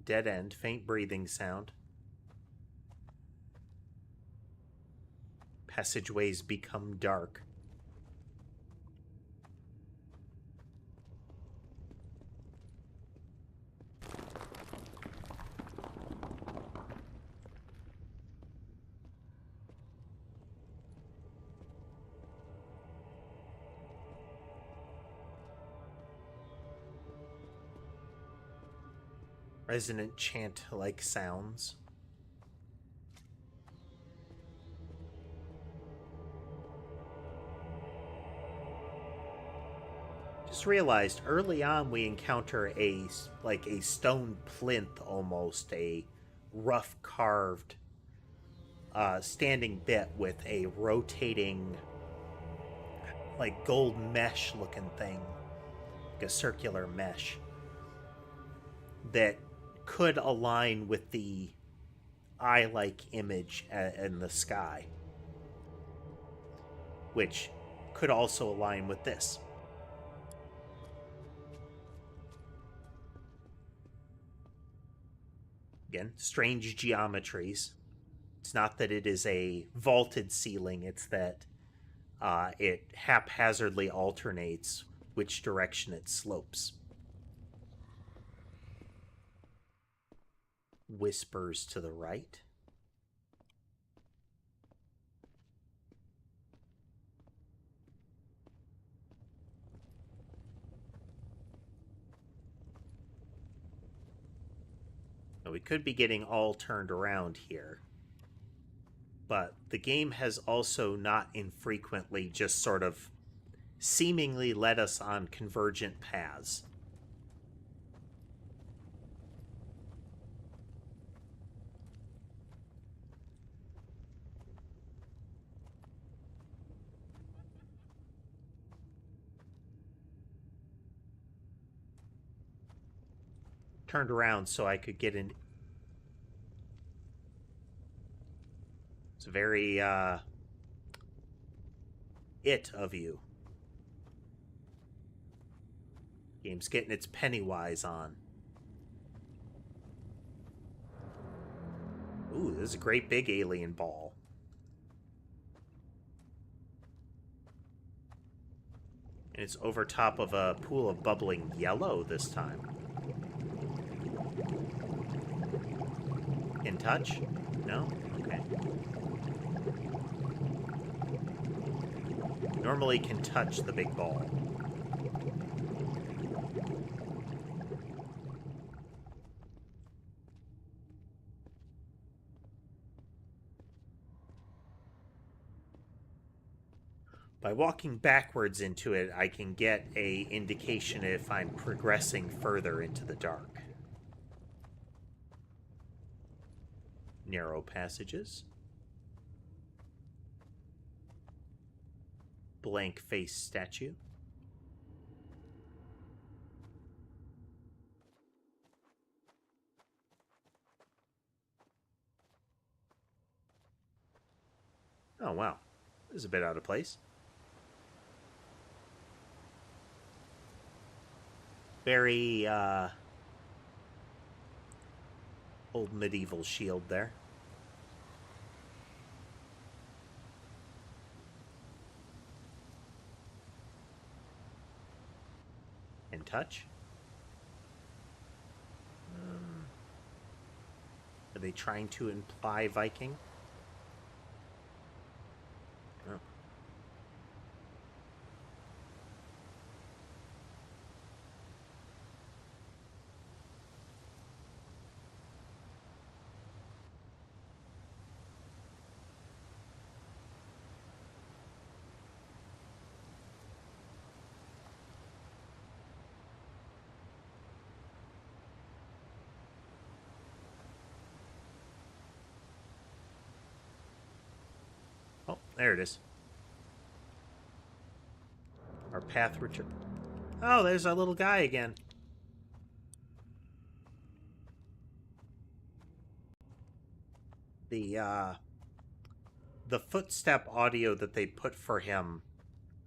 Speaker 1: Dead end, faint breathing sound. Passageways become dark. Resonant chant-like sounds. Just realized early on we encounter a stone plinth, almost a rough carved standing bit with a rotating like gold mesh looking thing like a circular mesh that could align with the eye-like image in the sky, which could also align with this. Again, strange geometries. It's not that it is a vaulted ceiling, it's that it haphazardly alternates which direction it slopes. Whispers to the right. Now, we could be getting all turned around here, but the game has also not infrequently just sort of seemingly led us on convergent paths. Turned around so I could get in. It's very it of you. Game's getting its Pennywise on. Ooh, this is a great big alien ball. And it's over top of a pool of bubbling yellow this time. In touch? No? Okay. Normally can touch the big ball. By walking backwards into it, I can get a indication if I'm progressing further into the dark. Narrow passages. Blank face statue. Oh, wow. This is a bit out of place. Very, old medieval shield there. And touch. Are they trying to imply Viking? Oh. Oh, there it is. Our path return. Oh, there's our little guy again. The footstep audio that they put for him,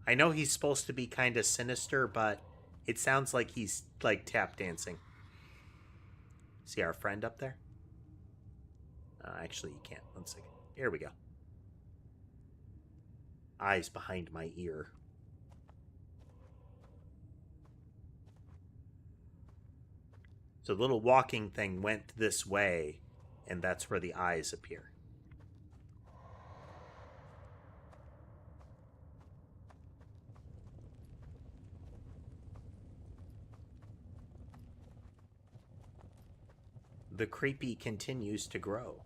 Speaker 1: I know he's supposed to be kind of sinister, but it sounds like he's like tap dancing. See our friend up there? Actually, you can't. 1 second. Here we go. Eyes behind my ear. So the little walking thing went this way, and that's where the eyes appear. The creepy continues to grow.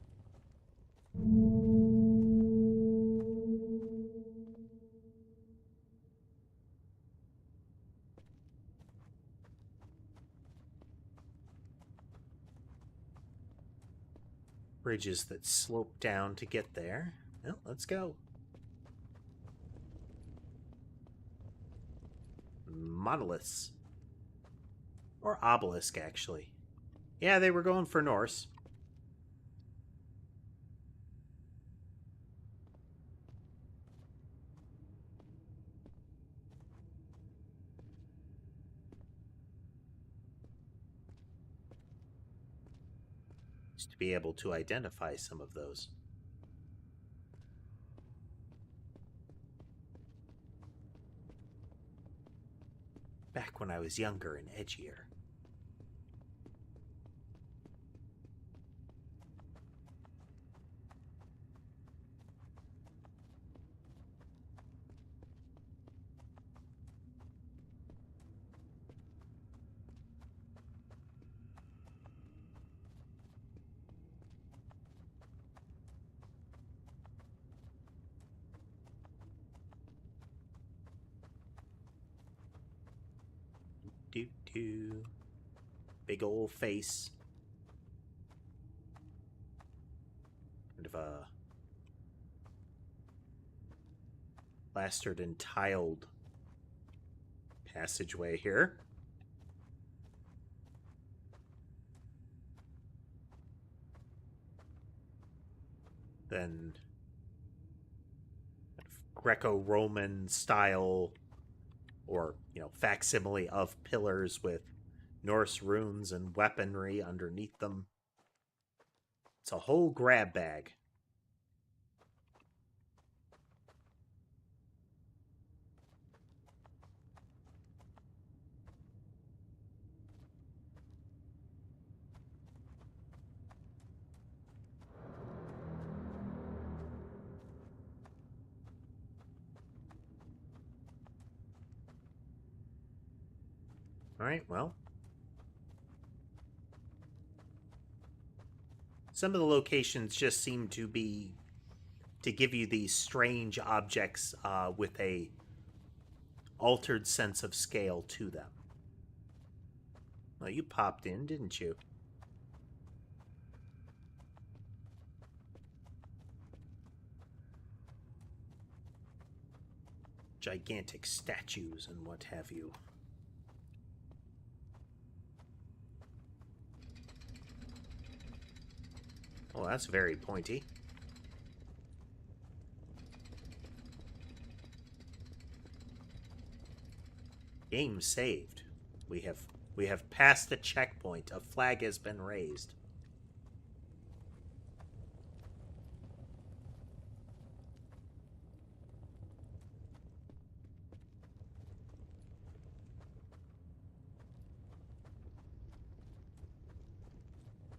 Speaker 1: Bridges that slope down to get there. Well, let's go. Monoliths. Or obelisk, actually. Yeah, they were going for Norse. Just to be able to identify some of those. Back when I was younger and edgier. Do. Big old face. Kind of a plastered and tiled passageway here. Then Greco-Roman style, or, facsimile of pillars with Norse runes and weaponry underneath them. It's a whole grab bag. All right, well. Some of the locations just seem to give you these strange objects with a altered sense of scale to them. Well, you popped in, didn't you? Gigantic statues and what have you. Oh, that's very pointy. Game saved. We have passed the checkpoint. A flag has been raised.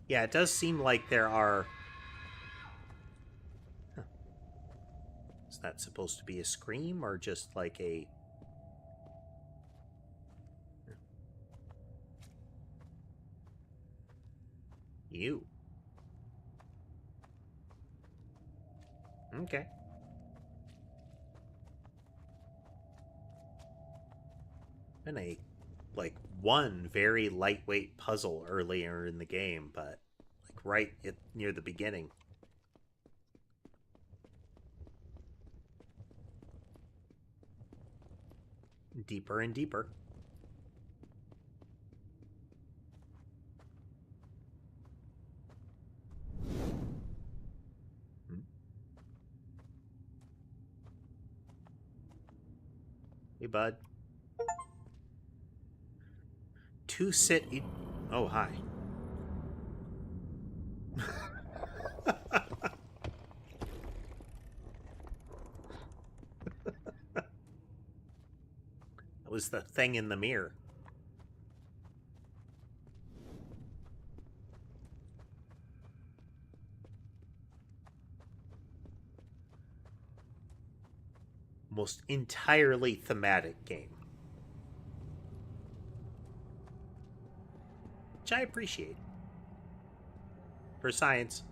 Speaker 1: Yeah, it does seem like there are... Huh. Is that supposed to be a scream or just like a... You. Okay. And one very lightweight puzzle earlier in the game, but right near the beginning. Deeper and deeper. Hey, bud. Oh, hi. That was the thing in the mirror. Almost entirely thematic game. Which I appreciate. For science.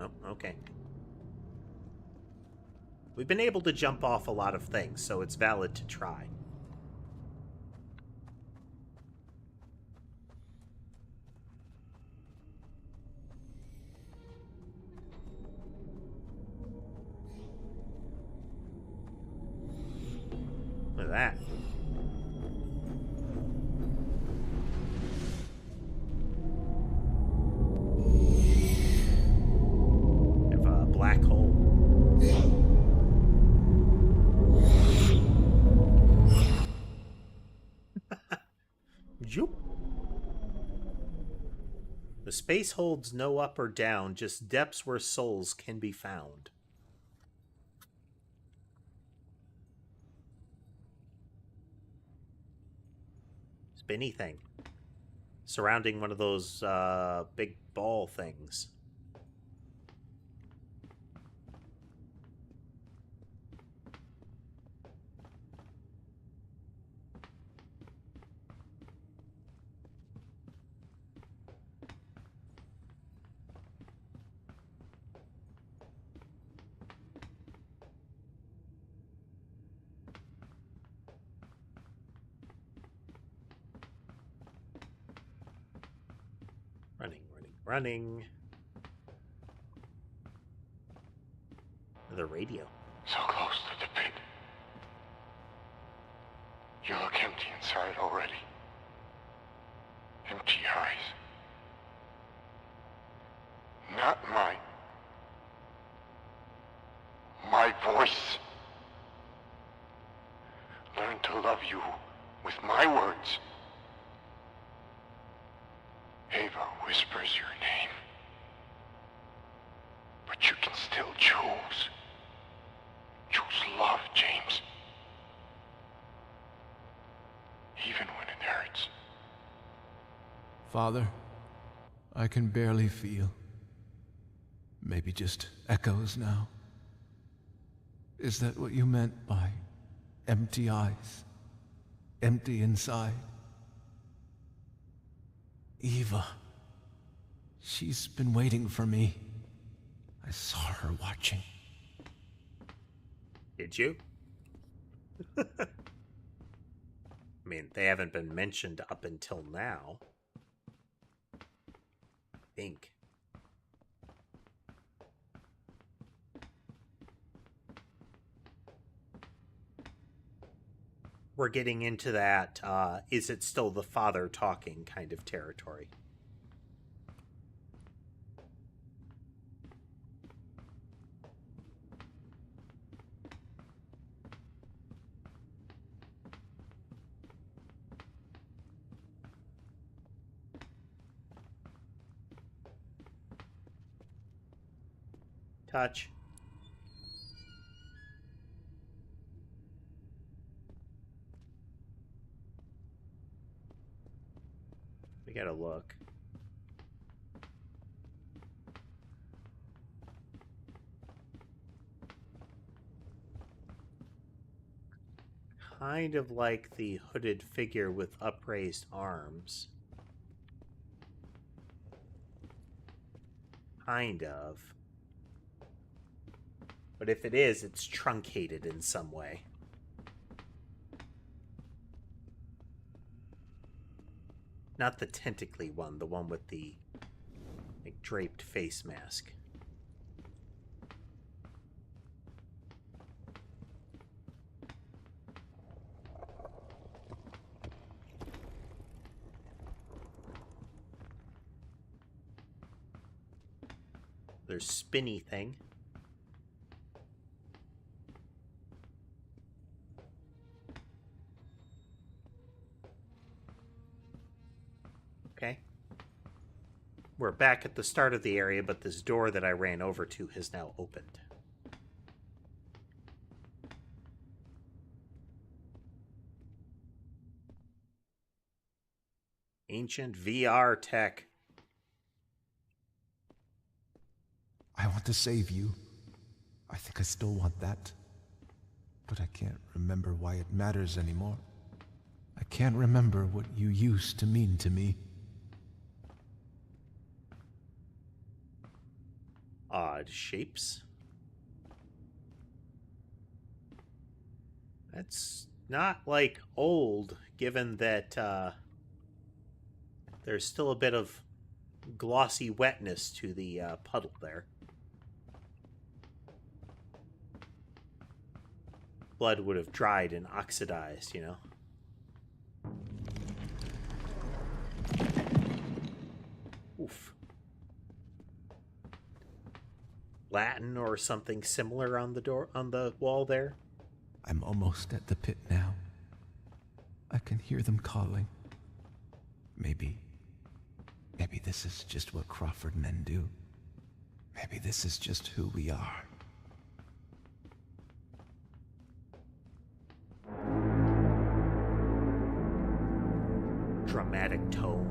Speaker 1: Oh, okay. We've been able to jump off a lot of things, so it's valid to try. Look at that. Zoop. The space holds no up or down, just depths where souls can be found. Spinny thing. Surrounding one of those big ball things. Running. The radio.
Speaker 4: So close to the pit. You look empty inside already. Empty eyes. Not mine. My voice. Learn to love you with my words. Ava whispers your name. But you can still choose. Choose love, James. Even when it hurts.
Speaker 3: Father, I can barely feel. Maybe just echoes now. Is that what you meant by empty eyes? Empty inside? Eva. She's been waiting for me. I saw her watching.
Speaker 1: Did you? I mean, they haven't been mentioned up until now. I think. We're getting into that, is it still the father talking kind of territory. Touch. We gotta look. Kind of like the hooded figure with upraised arms. Kind of. But if it is, it's truncated in some way. Not the tentacly one, the one with the like, draped face mask. There's spinny thing. Okay. We're back at the start of the area, but this door that I ran over to has now opened. Ancient VR tech.
Speaker 3: I want to save you. I think I still want that. But I can't remember why it matters anymore. I can't remember what you used to mean to me.
Speaker 1: Odd shapes. That's not like old, given that there's still a bit of glossy wetness to the puddle there. Blood would have dried and oxidized, you know. Oof. Latin or something similar on the door, on the wall there.
Speaker 3: I'm almost at the pit now. I can hear them calling. Maybe this is just what Crawford men do. Maybe this is just who we are.
Speaker 1: Dramatic tone.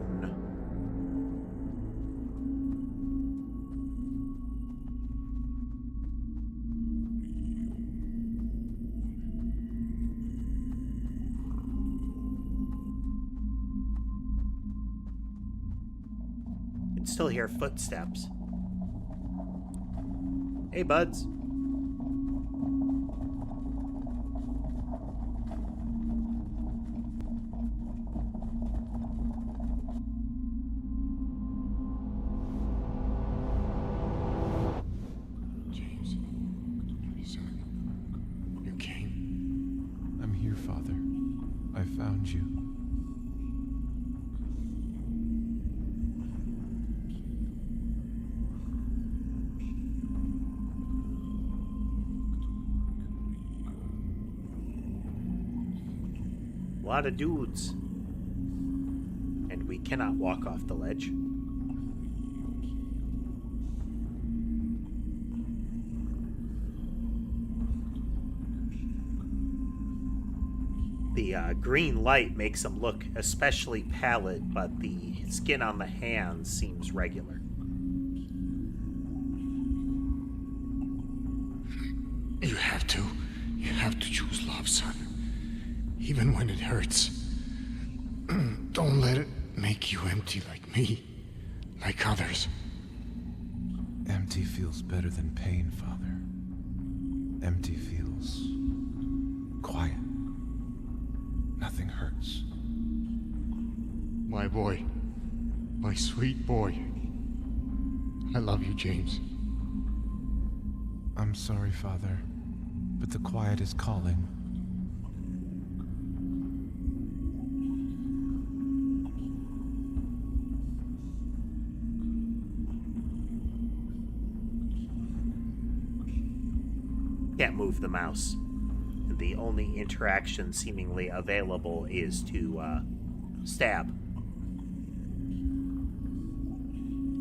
Speaker 1: You can still hear footsteps. Hey, buds.
Speaker 4: James, son, you came.
Speaker 3: I'm here, Father. I found you.
Speaker 1: A lot of dudes. And we cannot walk off the ledge. The green light makes them look especially pallid, but the skin on the hands seems regular.
Speaker 4: You have to. You have to choose love, son. Even when it hurts. Don't let it make you empty like me. Like others.
Speaker 3: Empty feels better than pain, Father. Empty feels quiet. Nothing hurts.
Speaker 4: My boy. My sweet boy. I love you, James.
Speaker 3: I'm sorry, Father, but the quiet is calling.
Speaker 1: Can't move the mouse. The only interaction seemingly available is to stab.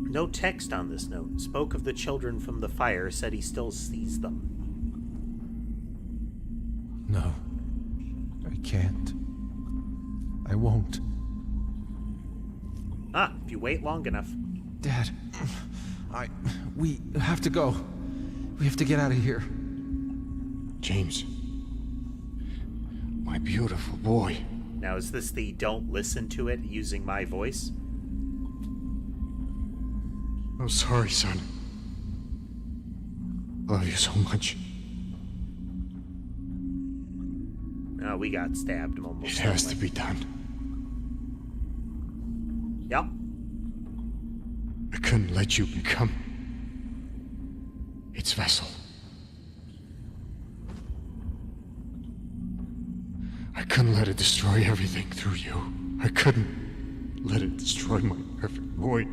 Speaker 1: No text on this note. Spoke of the children from the fire, said he still sees them.
Speaker 3: No, I can't. I won't.
Speaker 1: If you wait long enough.
Speaker 3: Dad, we have to go. We have to get out of here.
Speaker 4: James. My beautiful boy.
Speaker 1: Now, is this the don't listen to it using my voice?
Speaker 4: I'm sorry, son. Love you so much.
Speaker 1: Oh, we got stabbed almost.
Speaker 4: It has to be done.
Speaker 1: Yep.
Speaker 4: I couldn't let you become its vessel. I couldn't let it destroy everything through you. I couldn't let it destroy my perfect boy.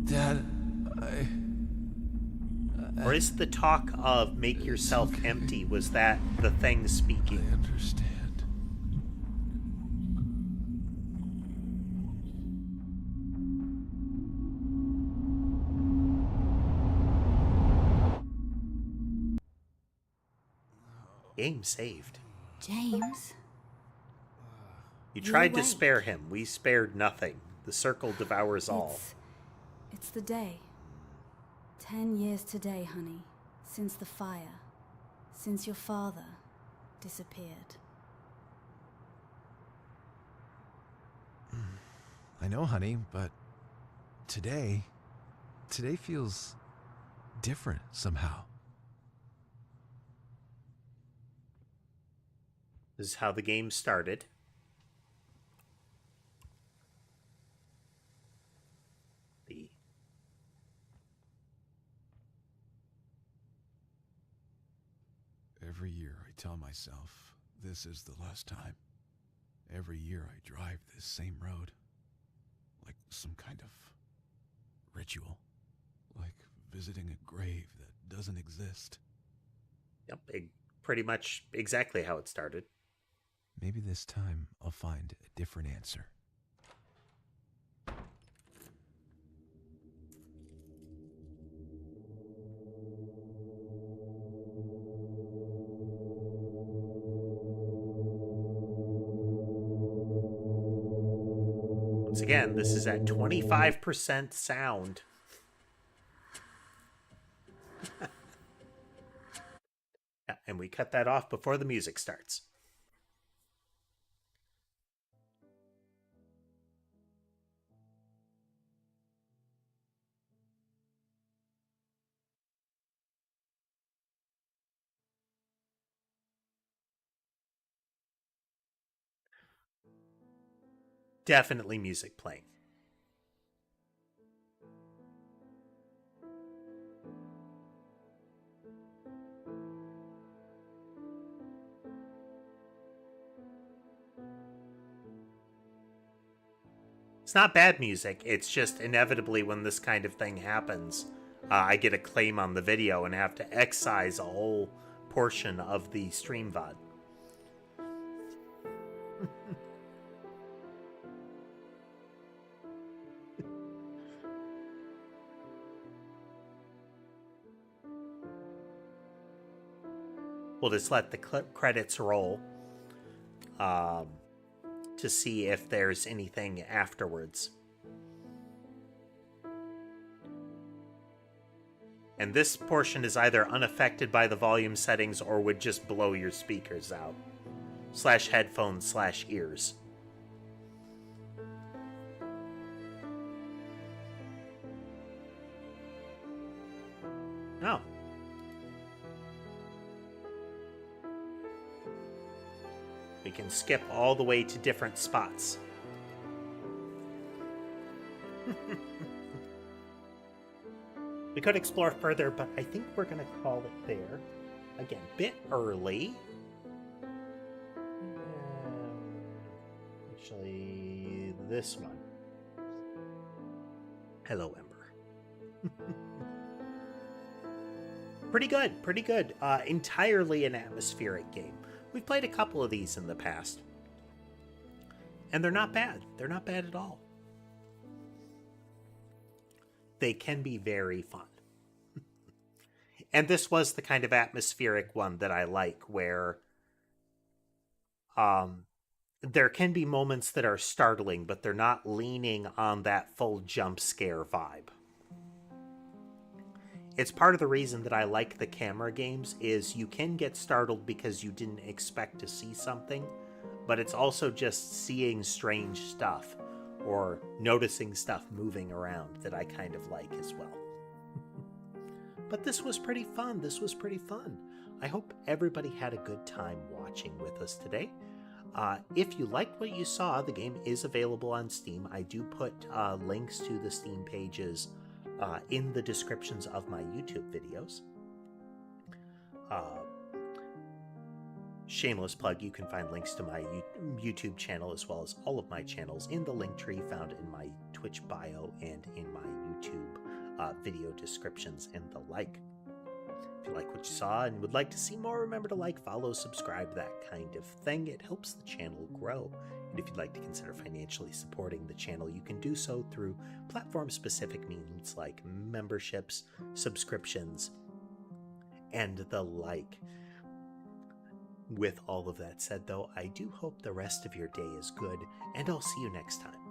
Speaker 3: Dad,
Speaker 1: Or is the talk of make yourself empty, was that the thing speaking?
Speaker 3: I understand.
Speaker 1: Game saved.
Speaker 2: James?
Speaker 1: You tried to
Speaker 2: awake.
Speaker 1: spare him. We spared nothing. The circle devours all.
Speaker 2: It's the day. 10 years today, honey. Since the fire. Since your father disappeared.
Speaker 3: I know, honey, but today feels different somehow.
Speaker 1: This is how the game started.
Speaker 3: Every year I tell myself this is the last time. Every year I drive this same road. Like some kind of ritual. Like visiting a grave that doesn't exist.
Speaker 1: Yep, pretty much exactly how it started.
Speaker 3: Maybe this time I'll find a different answer.
Speaker 1: Once again, this is at 25% sound. Yeah, and we cut that off before the music starts. Definitely music playing. It's not bad music. It's just inevitably when this kind of thing happens, I get a claim on the video and have to excise a whole portion of the stream VOD. We'll just let the credits roll to see if there's anything afterwards. And this portion is either unaffected by the volume settings or would just blow your speakers out. / headphones / ears. Oh. We can skip all the way to different spots. We could explore further, but I think we're going to call it there. Again, bit early. Actually, this one. Hello, Ember. Pretty good, pretty good. Entirely an atmospheric game. We've played a couple of these in the past. And they're not bad. They're not bad at all. They can be very fun. And this was the kind of atmospheric one that I like, where there can be moments that are startling, but they're not leaning on that full jump scare vibe. It's part of the reason that I like the camera games, is you can get startled because you didn't expect to see something, but it's also just seeing strange stuff or noticing stuff moving around that I kind of like as well. But this was pretty fun. This was pretty fun. I hope everybody had a good time watching with us today. If you liked what you saw, the game is available on Steam. I do put links to the Steam pages in the descriptions of my YouTube videos. Shameless plug, you can find links to my YouTube channel as well as all of my channels in the link tree found in my Twitch bio and in my YouTube video descriptions and the like. If you like what you saw and would like to see more, remember to like, follow, subscribe, that kind of thing. It helps the channel grow. And if you'd like to consider financially supporting the channel, you can do so through platform-specific means like memberships, subscriptions, and the like. With all of that said, though, I do hope the rest of your day is good, and I'll see you next time.